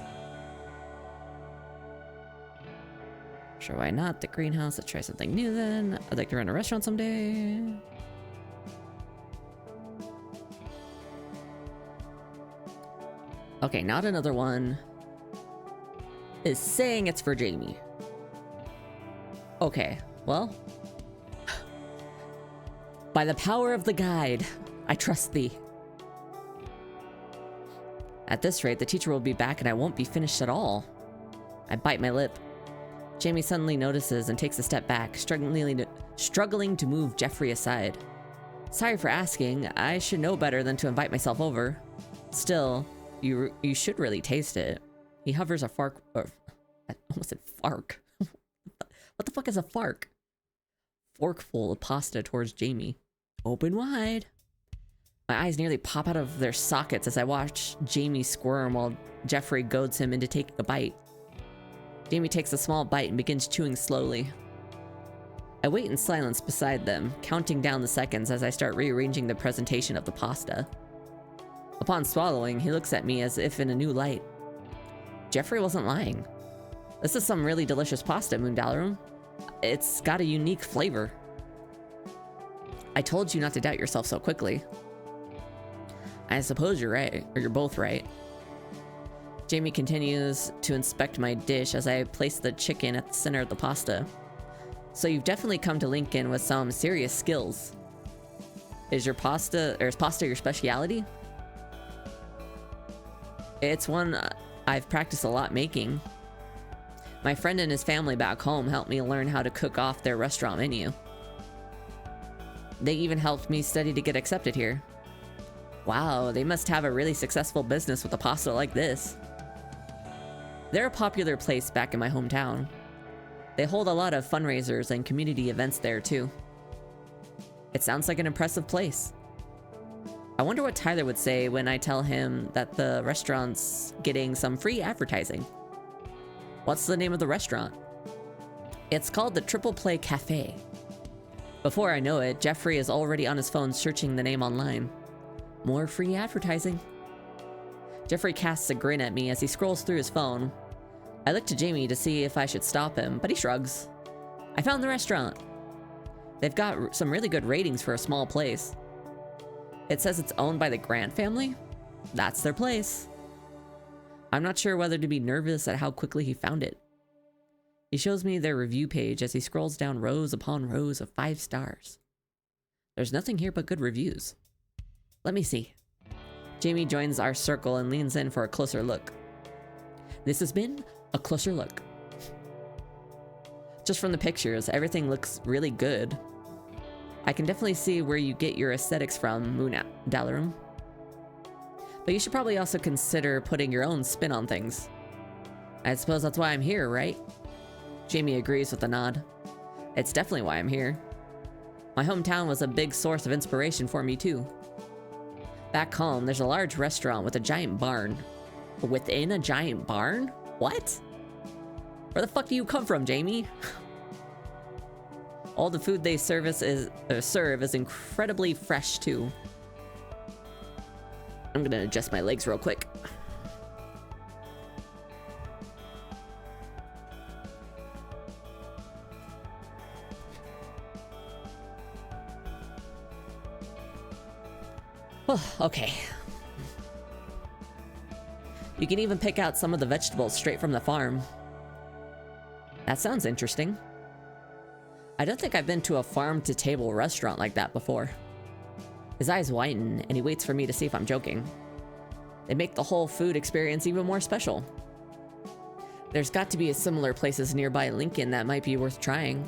Sure, why not? The greenhouse. Let's try something new then. I'd like to run a restaurant someday. Okay, not another one. Is saying it's for Jaime. Okay, well. By the power of the guide, I trust thee. At this rate, the teacher will be back and I won't be finished at all. I bite my lip. Jaime suddenly notices and takes a step back, struggling to move Geoffrey aside. Sorry for asking. I should know better than to invite myself over. Still, you should really taste it. He hovers a fork. I almost said fark. What the fuck is a fark? Forkful of pasta towards Jaime. Open wide. My eyes nearly pop out of their sockets as I watch Jaime squirm while Geoffrey goads him into taking a bite. Jaime takes a small bite and begins chewing slowly. I wait in silence beside them, counting down the seconds as I start rearranging the presentation of the pasta. Upon swallowing, he looks at me as if in a new light. Geoffrey wasn't lying. This is some really delicious pasta, Moondalarum. It's got a unique flavor. I told you not to doubt yourself so quickly. I suppose you're right, or you're both right. Jaime continues to inspect my dish as I place the chicken at the center of the pasta. So you've definitely come to Lincoln with some serious skills. Is pasta your speciality? It's one I've practiced a lot making. My friend and his family back home helped me learn how to cook off their restaurant menu. They even helped me study to get accepted here. Wow, they must have a really successful business with a pasta like this. They're a popular place back in my hometown. They hold a lot of fundraisers and community events there too. It sounds like an impressive place. I wonder what Tyler would say when I tell him that the restaurant's getting some free advertising. What's the name of the restaurant? It's called the Triple Play Cafe. Before I know it, Geoffrey is already on his phone searching the name online. More free advertising. Geoffrey casts a grin at me as he scrolls through his phone. I look to Jaime to see if I should stop him, but he shrugs. I found the restaurant. They've got some really good ratings for a small place. It says it's owned by the Grant family. That's their place. I'm not sure whether to be nervous at how quickly he found it. He shows me their review page as he scrolls down rows upon rows of 5 stars. There's nothing here but good reviews. Let me see. Jaime joins our circle and leans in for a closer look. This has been a closer look. Just from the pictures, everything looks really good. I can definitely see where you get your aesthetics from, Moondalarum. But you should probably also consider putting your own spin on things. I suppose that's why I'm here, right? Jaime agrees with a nod. It's definitely why I'm here. My hometown was a big source of inspiration for me too. Back home, there's a large restaurant with a giant barn. Within a giant barn? What? Where the fuck do you come from, Jaime? All the food they serve is incredibly fresh too. I'm gonna adjust my legs real quick. Oh, okay. You can even pick out some of the vegetables straight from the farm. That sounds interesting. I don't think I've been to a farm-to-table restaurant like that before. His eyes widen, and he waits for me to see if I'm joking. They make the whole food experience even more special. There's got to be similar places nearby Lincoln that might be worth trying.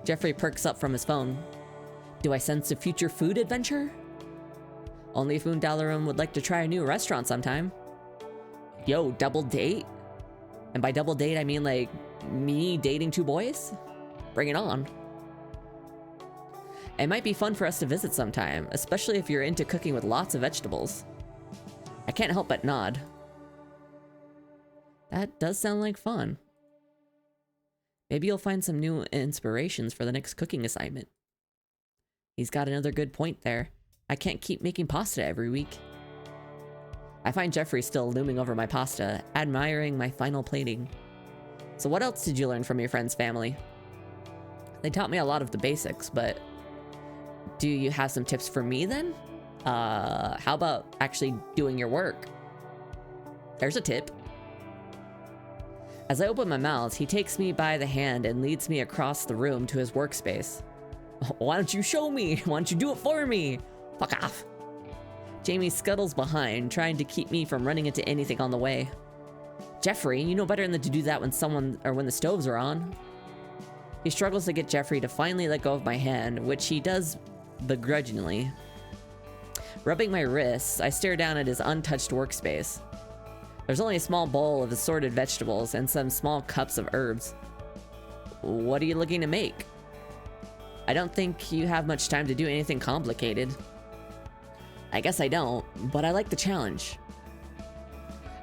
Geoffrey perks up from his phone. Do I sense a future food adventure? Only if Moondalarum would like to try a new restaurant sometime. Yo, double date? And by double date, I mean like me dating 2 boys? Bring it on. It might be fun for us to visit sometime, especially if you're into cooking with lots of vegetables. I can't help but nod. That does sound like fun. Maybe you'll find some new inspirations for the next cooking assignment. He's got another good point there. I can't keep making pasta every week. I find Geoffrey still looming over my pasta, admiring my final plating. So what else did you learn from your friend's family? They taught me a lot of the basics, but do you have some tips for me then? How about actually doing your work? There's a tip. As I open my mouth, he takes me by the hand and leads me across the room to his workspace. Why don't you show me? Why don't you do it for me? Fuck off. Jaime scuttles behind, trying to keep me from running into anything on the way. Geoffrey, you know better than to do that when the stoves are on. He struggles to get Geoffrey to finally let go of my hand, which he does begrudgingly. Rubbing my wrists, I stare down at his untouched workspace. There's only a small bowl of assorted vegetables and some small cups of herbs. What are you looking to make? I don't think you have much time to do anything complicated. I guess I don't, but I like the challenge.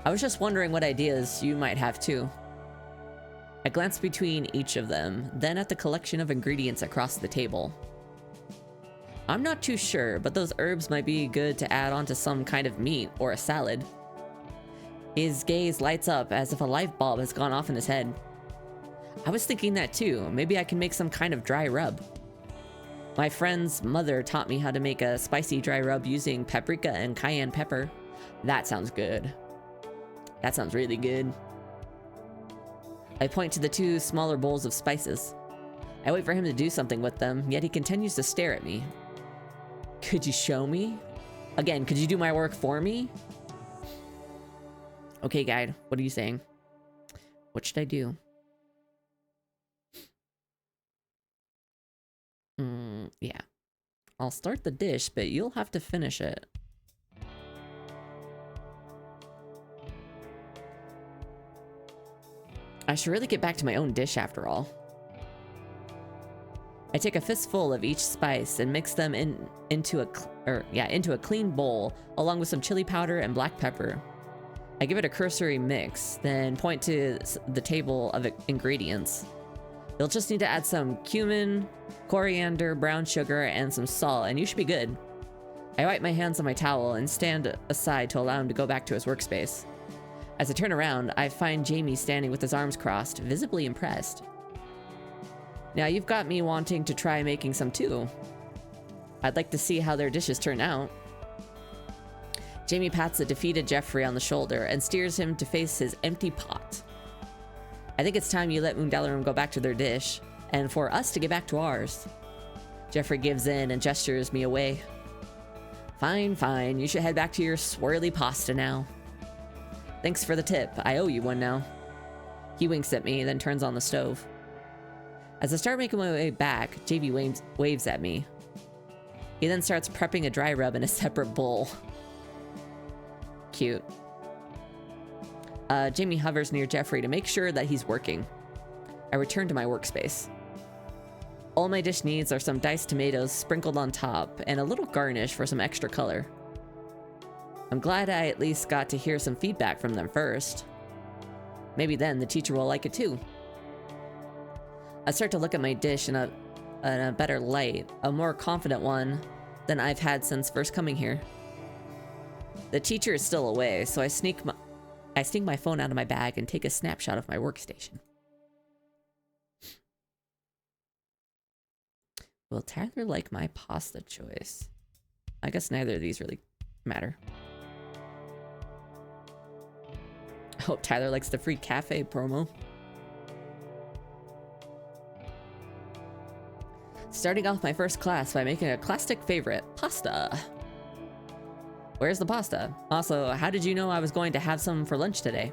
I was just wondering what ideas you might have too. I glanced between each of them, then at the collection of ingredients across the table. I'm not too sure, but those herbs might be good to add onto some kind of meat or a salad. His gaze lights up as if a light bulb has gone off in his head. I was thinking that too. Maybe I can make some kind of dry rub. My friend's mother taught me how to make a spicy dry rub using paprika and cayenne pepper. That sounds good. That sounds really good. I point to the two smaller bowls of spices. I wait for him to do something with them, yet he continues to stare at me. Could you show me? Again, could you do my work for me? Okay, guide, what are you saying? What should I do? Yeah. I'll start the dish, but you'll have to finish it. I should really get back to my own dish after all. I take a fistful of each spice and mix them into a clean bowl, along with some chili powder and black pepper. I give it a cursory mix, then point to the table of ingredients. You'll just need to add some cumin, coriander, brown sugar, and some salt, and you should be good. I wipe my hands on my towel and stand aside to allow him to go back to his workspace. As I turn around, I find Jaime standing with his arms crossed, visibly impressed. Now you've got me wanting to try making some too. I'd like to see how their dishes turn out. Jaime pats the defeated Geoffrey on the shoulder and steers him to face his empty pot. I think it's time you let Undalarum go back to their dish, and for us to get back to ours. Geoffrey gives in and gestures me away. Fine, fine, you should head back to your swirly pasta now. Thanks for the tip, I owe you one now. He winks at me, then turns on the stove. As I start making my way back, Jaime waves at me. He then starts prepping a dry rub in a separate bowl. Cute. Jaime hovers near Geoffrey to make sure that he's working. I return to my workspace. All my dish needs are some diced tomatoes sprinkled on top and a little garnish for some extra color. I'm glad I at least got to hear some feedback from them first. Maybe then the teacher will like it too. I start to look at my dish in a better light, a more confident one than I've had since first coming here. The teacher is still away, so I sneak my phone out of my bag and take a snapshot of my workstation. Will Tyler like my pasta choice? I guess neither of these really matter. I hope Tyler likes the free cafe promo. Starting off my first class by making a classic favorite, pasta. Where's the pasta? Also, how did you know I was going to have some for lunch today?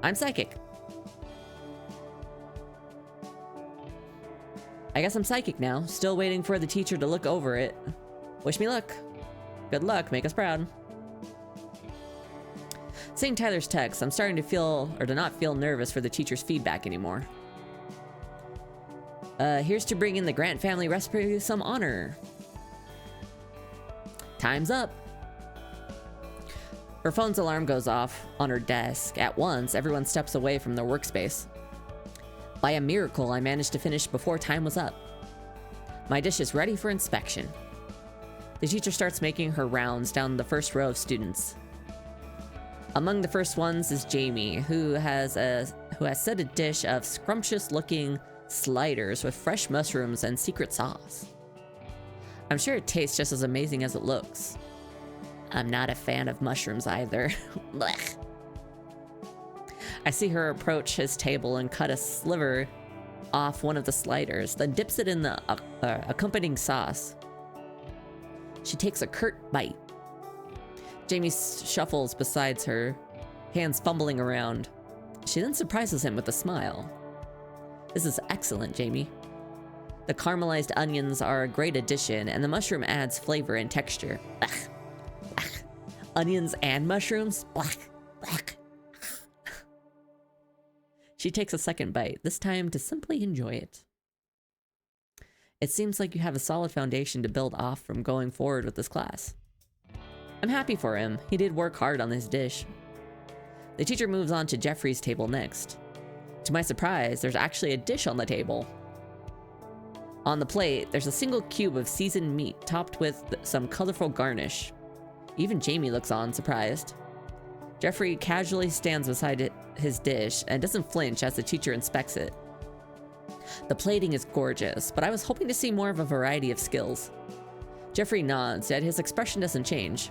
I'm psychic. I guess I'm psychic now, still waiting for the teacher to look over it. Wish me luck. Good luck, make us proud. Seeing Tyler's text, I'm starting to not feel nervous for the teacher's feedback anymore. Here's to bring in the Grant family recipe some honor. Time's up. Her phone's alarm goes off on her desk. At once, everyone steps away from their workspace. By a miracle, I managed to finish before time was up. My dish is ready for inspection. The teacher starts making her rounds down the first row of students. Among the first ones is Jaime, who has set a dish of scrumptious-looking sliders with fresh mushrooms and secret sauce. I'm sure it tastes just as amazing as it looks. I'm not a fan of mushrooms either. Blech. I see her approach his table and cut a sliver off one of the sliders, then dips it in the accompanying sauce. She takes a curt bite. Jaime shuffles beside her, hands fumbling around. She then surprises him with a smile. This is excellent, Jaime. The caramelized onions are a great addition, and the mushroom adds flavor and texture. Ugh. Ugh. Onions and mushrooms? Ugh. Ugh. She takes a second bite, this time to simply enjoy it. It seems like you have a solid foundation to build off from going forward with this class. I'm happy for him. He did work hard on this dish. The teacher moves on to Geoffrey's table next. To my surprise, there's actually a dish on the table. On the plate, there's a single cube of seasoned meat topped with some colorful garnish. Even Jaime looks on, surprised. Geoffrey casually stands beside his dish and doesn't flinch as the teacher inspects it. The plating is gorgeous, but I was hoping to see more of a variety of skills. Geoffrey nods, yet his expression doesn't change.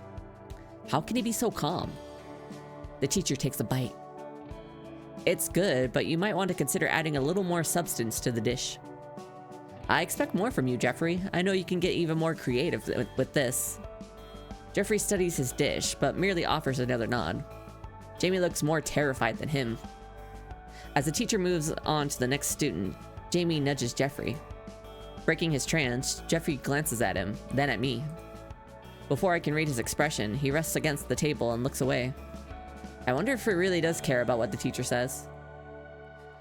How can he be so calm? The teacher takes a bite. It's good, but you might want to consider adding a little more substance to the dish. I expect more from you, Geoffrey. I know you can get even more creative with this. Geoffrey studies his dish, but merely offers another nod. Jaime looks more terrified than him. As the teacher moves on to the next student, Jaime nudges Geoffrey. Breaking his trance, Geoffrey glances at him, then at me. Before I can read his expression, he rests against the table and looks away. I wonder if he really does care about what the teacher says.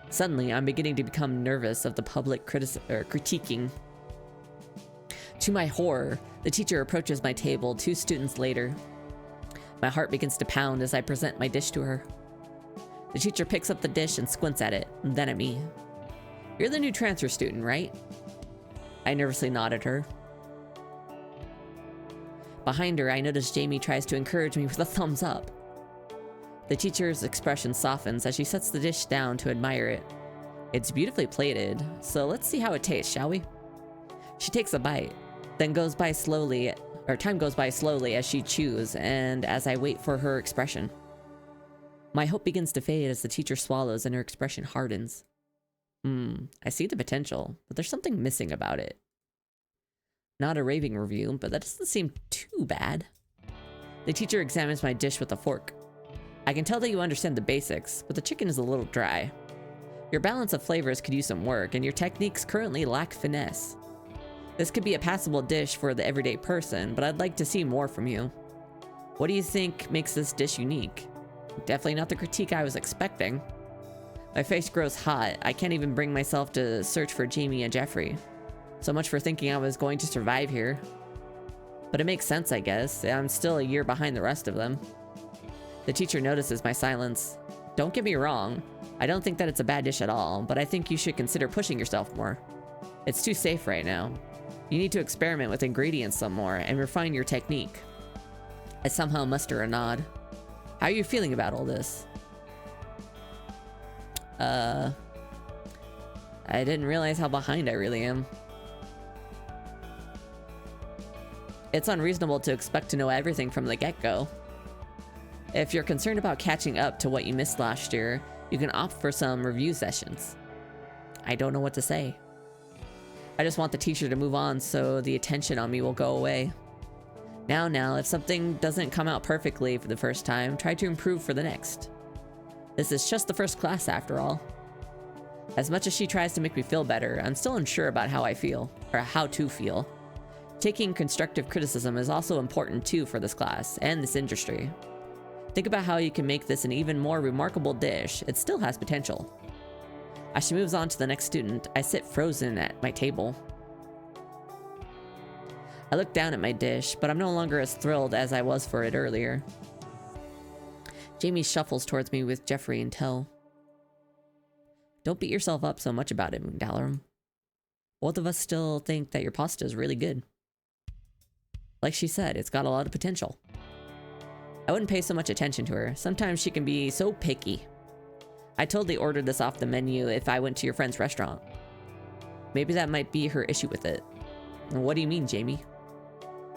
Suddenly, I'm beginning to become nervous of the public critiquing. To my horror, the teacher approaches my table 2 students later. My heart begins to pound as I present my dish to her. The teacher picks up the dish and squints at it, and then at me. You're the new transfer student, right? I nervously nod at her. Behind her, I notice Jaime tries to encourage me with a thumbs up. The teacher's expression softens as she sets the dish down to admire it. It's beautifully plated, so let's see how it tastes, shall we? She takes a bite, then time goes by slowly as she chews and as I wait for her expression. My hope begins to fade as the teacher swallows and her expression hardens. I see the potential, but there's something missing about it. Not a raving review, but that doesn't seem too bad. The teacher examines my dish with a fork. I can tell that you understand the basics, but the chicken is a little dry. Your balance of flavors could use some work, and your techniques currently lack finesse. This could be a passable dish for the everyday person, but I'd like to see more from you. What do you think makes this dish unique? Definitely not the critique I was expecting. My face grows hot. I can't even bring myself to search for Jaime and Geoffrey. So much for thinking I was going to survive here. But it makes sense, I guess. I'm still a year behind the rest of them. The teacher notices my silence. Don't get me wrong. I don't think that it's a bad dish at all, but I think you should consider pushing yourself more. It's too safe right now. You need to experiment with ingredients some more and refine your technique. I somehow muster a nod. How are you feeling about all this? I didn't realize how behind I really am. It's unreasonable to expect to know everything from the get-go. If you're concerned about catching up to what you missed last year, you can opt for some review sessions. I don't know what to say. I just want the teacher to move on so the attention on me will go away. Now, if something doesn't come out perfectly for the first time, try to improve for the next. This is just the first class after all. As much as she tries to make me feel better, I'm still unsure about how I feel, or how to feel. Taking constructive criticism is also important too for this class, and this industry. Think about how you can make this an even more remarkable dish. It still has potential. As she moves on to the next student, I sit frozen at my table. I look down at my dish, but I'm no longer as thrilled as I was for it earlier. Jaime shuffles towards me with Geoffrey in tow. Don't beat yourself up so much about it, Moondalarum. Both of us still think that your pasta is really good. Like she said, it's got a lot of potential. I wouldn't pay so much attention to her. Sometimes she can be so picky. I totally ordered this off the menu if I went to your friend's restaurant. Maybe that might be her issue with it. What do you mean, Jaime?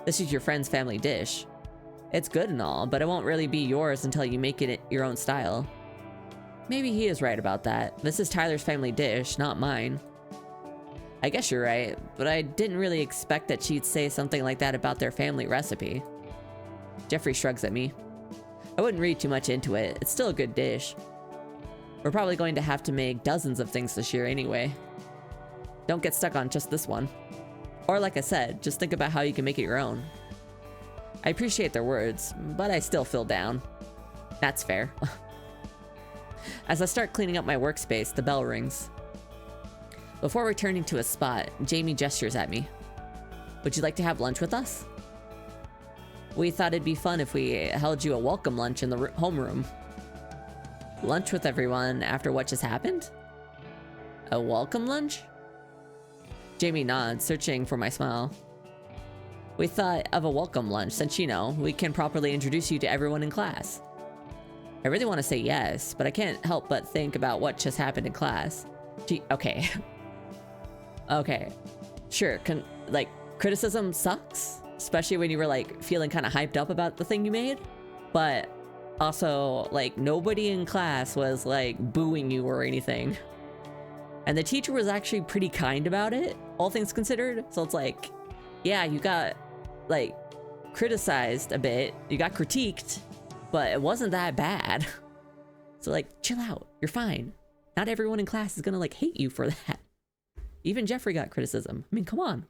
This is your friend's family dish. It's good and all, but it won't really be yours until you make it your own style. Maybe he is right about that. This is Tyler's family dish, not mine. I guess you're right, but I didn't really expect that she'd say something like that about their family recipe. Geoffrey shrugs at me. I wouldn't read too much into it. It's still a good dish. We're probably going to have to make dozens of things this year anyway. Don't get stuck on just this one. Or like I said, just think about how you can make it your own. I appreciate their words, but I still feel down. That's fair. As I start cleaning up my workspace, the bell rings. Before returning to a spot, Jaime gestures at me. Would you like to have lunch with us? We thought it'd be fun if we held you a welcome lunch in the homeroom. Lunch with everyone after what just happened? A welcome lunch? Jaime nods, searching for my smile. We thought of a welcome lunch since, you know, we can properly introduce you to everyone in class. I really want to say yes, but I can't help but think about what just happened in class. Gee, okay. Okay. Sure, criticism sucks, especially when you were, like, feeling kind of hyped up about the thing you made. But also, like, nobody in class was, like, booing you or anything. And the teacher was actually pretty kind about it, all things considered. So it's like, yeah, you got, like, criticized a bit, you got critiqued, but it wasn't that bad. So, like, chill out, you're fine. Not everyone in class is gonna, like, hate you for that. Even Geoffrey got criticism. I mean, come on.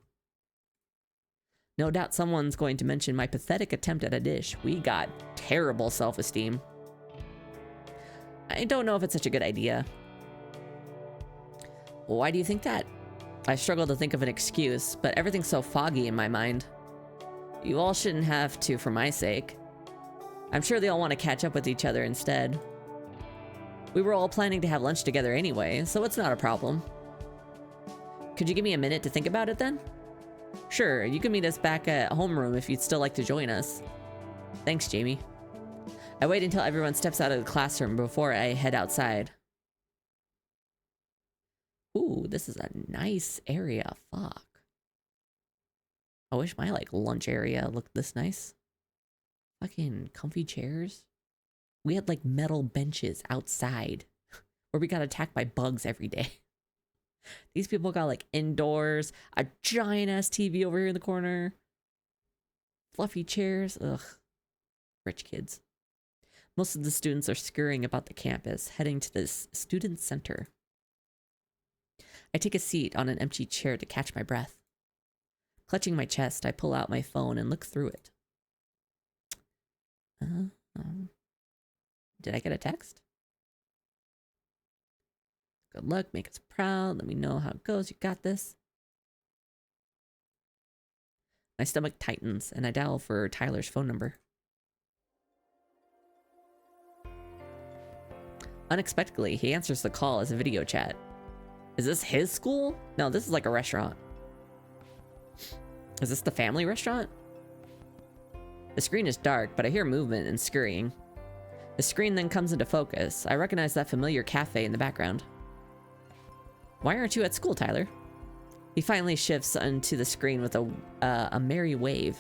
No doubt someone's going to mention my pathetic attempt at a dish. We got terrible self-esteem. I don't know if it's such a good idea. Why do you think that? I struggle to think of an excuse, but everything's so foggy in my mind. You all shouldn't have to for my sake. I'm sure they all want to catch up with each other instead. We were all planning to have lunch together anyway, so it's not a problem. Could you give me a minute to think about it then? Sure, you can meet us back at homeroom if you'd still like to join us. Thanks, Jaime. I wait until everyone steps out of the classroom before I head outside. Ooh, this is a nice area. Fuck. I wish my, like, lunch area looked this nice. Fucking comfy chairs. We had, like, metal benches outside where we got attacked by bugs every day. These people got, like, indoors, a giant-ass TV over here in the corner. Fluffy chairs. Ugh. Rich kids. Most of the students are scurrying about the campus, heading to this student center. I take a seat on an empty chair to catch my breath. Clutching my chest, I pull out my phone and look through it. Did I get a text? Good luck, make us proud, let me know how it goes, you got this. My stomach tightens and I dial for Tyler's phone number. Unexpectedly, he answers the call as a video chat. Is this his school? No, this is like a restaurant. Is this the family restaurant? The screen is dark, but I hear movement and scurrying. The screen then comes into focus. I recognize that familiar cafe in the background. Why aren't you at school, Tyler? He finally shifts onto the screen with a merry wave.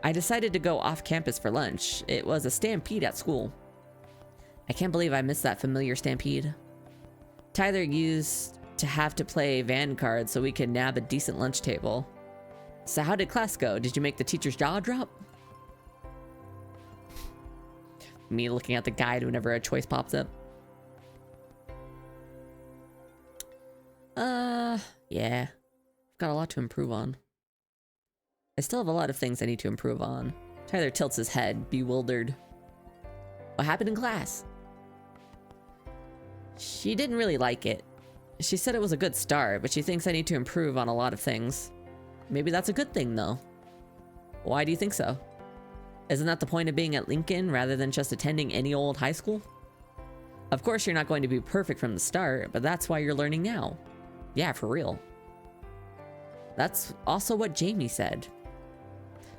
I decided to go off campus for lunch. It was a stampede at school. I can't believe I missed that familiar stampede. Tyler used to have to play Vanguard so we could nab a decent lunch table. So how did class go? Did you make the teacher's jaw drop? Me looking at the guide whenever a choice pops up. Yeah. I've got a lot to improve on. I still have a lot of things I need to improve on. Tyler tilts his head, bewildered. What happened in class? She didn't really like it. She said it was a good start, but she thinks I need to improve on a lot of things. Maybe that's a good thing, though. Why do you think so? Isn't that the point of being at Lincoln rather than just attending any old high school? Of course you're not going to be perfect from the start, but that's why you're learning now. Yeah, for real. That's also what Jaime said.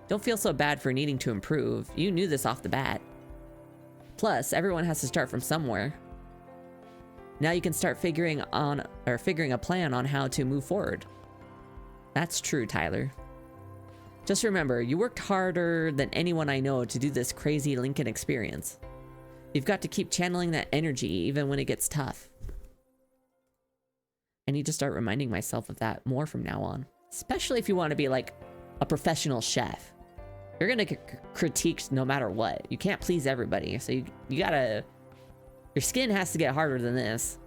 Don't feel so bad for needing to improve. You knew this off the bat. Plus, everyone has to start from somewhere. Now you can start figuring a plan on how to move forward. That's true, Tyler. Just remember, you worked harder than anyone I know to do this crazy Lincoln experience. You've got to keep channeling that energy even when it gets tough. I need to start reminding myself of that more from now on. Especially if you want to be like a professional chef. You're gonna get critiqued no matter what. You can't please everybody. So you gotta... Your skin has to get harder than this.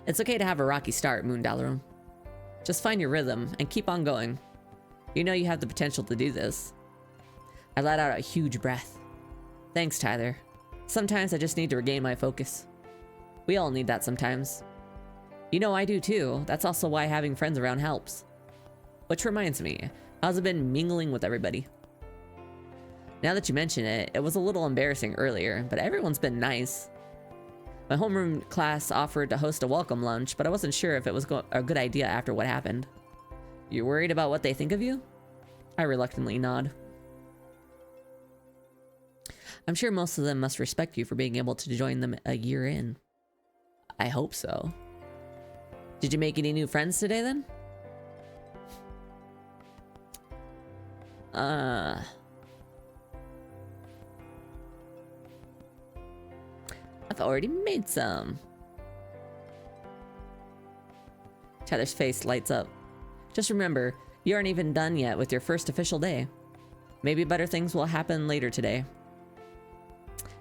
It's okay to have a rocky start, Moondalarum. Just find your rhythm and keep on going. You know you have the potential to do this. I let out a huge breath. Thanks, Tyler. Sometimes I just need to regain my focus. We all need that sometimes. You know I do too. That's also why having friends around helps. Which reminds me, how's it been mingling with everybody? Now that you mention it, it was a little embarrassing earlier, but everyone's been nice. My homeroom class offered to host a welcome lunch, but I wasn't sure if it was a good idea after what happened. You worried about what they think of you? I reluctantly nod. I'm sure most of them must respect you for being able to join them a year in. I hope so. Did you make any new friends today then? I've already made some. Tyler's face lights up. Just remember, you aren't even done yet with your first official day. Maybe better things will happen later today.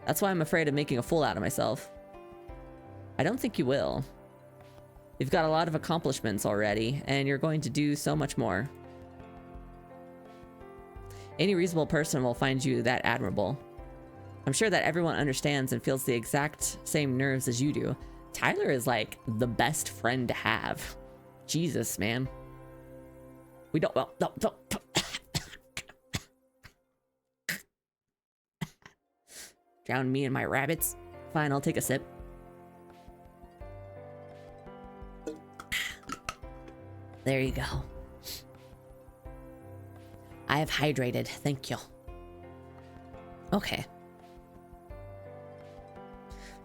That's why I'm afraid of making a fool out of myself. I don't think you will. You've got a lot of accomplishments already, and you're going to do so much more. Any reasonable person will find you that admirable. I'm sure that everyone understands and feels the exact same nerves as you do. Tyler is like the best friend to have. Jesus, man. We don't... Well, no. Drown me and my rabbits. Fine, I'll take a sip. There you go. I have hydrated, thank you. Okay.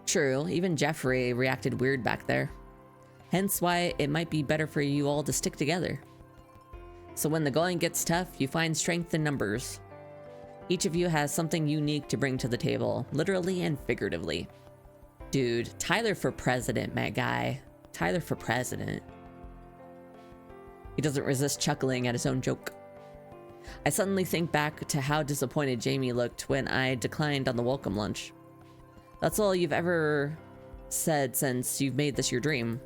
True, even Geoffrey reacted weird back there. Hence why it might be better for you all to stick together. So when the going gets tough, you find strength in numbers. Each of you has something unique to bring to the table, literally and figuratively. Dude, Tyler for president, my guy. Tyler for president. He doesn't resist chuckling at his own joke. I suddenly think back to how disappointed Jaime looked when I declined on the welcome lunch. That's all you've ever said since you've made this your dream.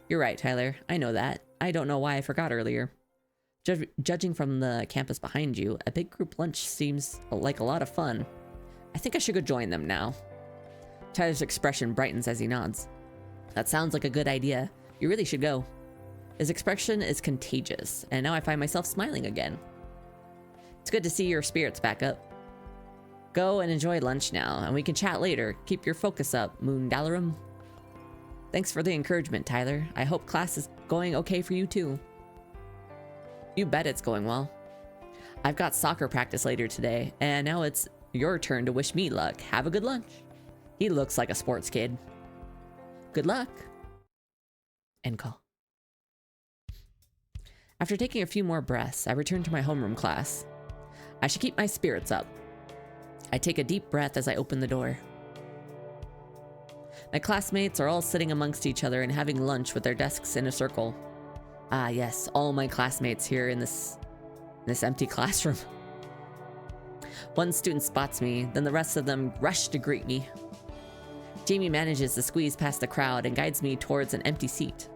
You're right, Tyler. I know that. I don't know why I forgot earlier. Judging from the campus behind you, a big group lunch seems like a lot of fun. I think I should go join them now. Tyler's expression brightens as he nods. That sounds like a good idea. You really should go. His expression is contagious, and now I find myself smiling again. It's good to see your spirits back up. Go and enjoy lunch now, and we can chat later. Keep your focus up, Moondalarum. Thanks for the encouragement, Tyler. I hope class is going okay for you too. You bet it's going well. I've got soccer practice later today, and now it's your turn to wish me luck. Have a good lunch. He looks like a sports kid. Good luck. End call. After taking a few more breaths, I return to my homeroom class. I should keep my spirits up. I take a deep breath as I open the door. My classmates are all sitting amongst each other and having lunch with their desks in a circle. Ah yes, all my classmates here in this empty classroom. One student spots me, then the rest of them rush to greet me. Jaime manages to squeeze past the crowd and guides me towards an empty seat.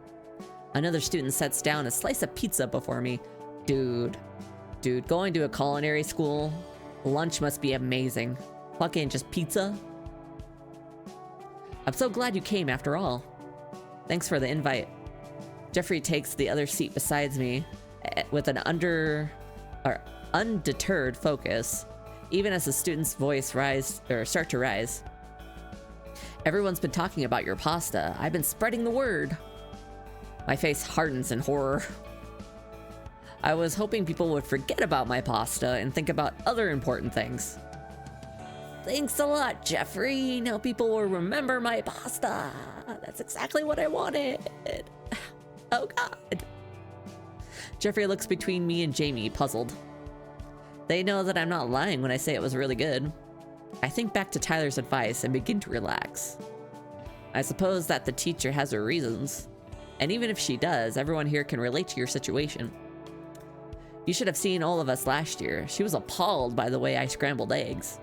Another student sets down a slice of pizza before me. Dude, going to a culinary school, lunch must be amazing. Fucking just pizza? I'm so glad you came after all. Thanks for the invite. Geoffrey takes the other seat beside me with an undeterred focus, even as the student's voice start to rise. Everyone's been talking about your pasta. I've been spreading the word. My face hardens in horror. I was hoping people would forget about my pasta and think about other important things. Thanks a lot, Geoffrey. Now people will remember my pasta. That's exactly what I wanted. Oh God. Geoffrey looks between me and Jaime, puzzled. They know that I'm not lying when I say it was really good. I think back to Tyler's advice and begin to relax. I suppose that the teacher has her reasons. And even if she does, everyone here can relate to your situation. You should have seen all of us last year. She was appalled by the way I scrambled eggs.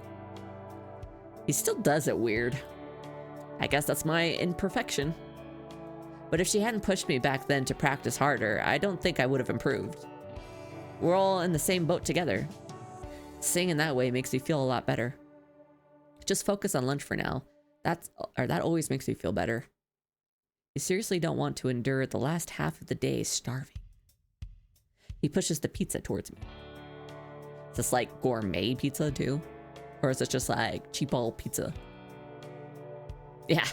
He still does it weird. I guess that's my imperfection. But if she hadn't pushed me back then to practice harder, I don't think I would have improved. We're all in the same boat together. Singing that way makes me feel a lot better. Just focus on lunch for now. That always makes me feel better. You seriously don't want to endure the last half of the day starving. He pushes the pizza towards me. Is this like gourmet pizza too? Or is it just like cheap old pizza? Yeah.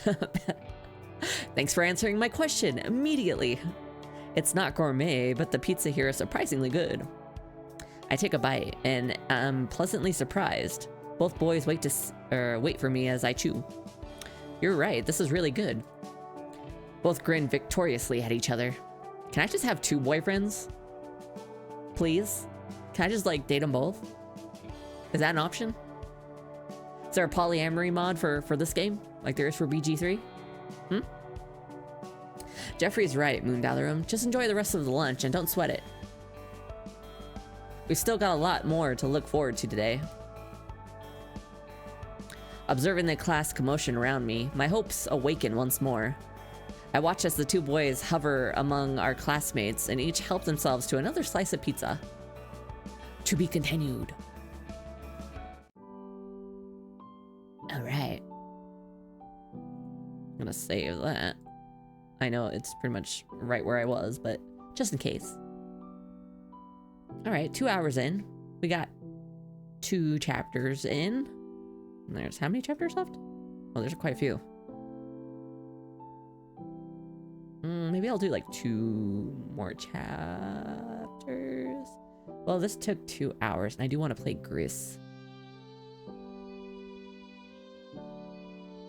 Thanks for answering my question immediately. It's not gourmet, but the pizza here is surprisingly good. I take a bite and I'm pleasantly surprised. Both boys wait for me as I chew. You're right, this is really good. Both grin victoriously at each other. Can I just have 2 boyfriends? Please? Can I just like date them both? Is that an option? Is there a polyamory mod for this game? Like there is for BG3? Geoffrey's right, Moondalarum. Just enjoy the rest of the lunch and don't sweat it. We've still got a lot more to look forward to today. Observing the class commotion around me, my hopes awaken once more. I watch as the 2 boys hover among our classmates and each help themselves to another slice of pizza. To be continued. Alright. I'm gonna save that. I know it's pretty much right where I was, but just in case. Alright, 2 hours in. We got 2 chapters in. And there's how many chapters left? Oh, there's quite a few. Maybe I'll do like 2 more chapters. Well, this took 2 hours, and I do want to play Gris.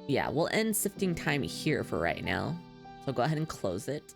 Yeah, we'll end Sifting Time here for right now. So go ahead and close it.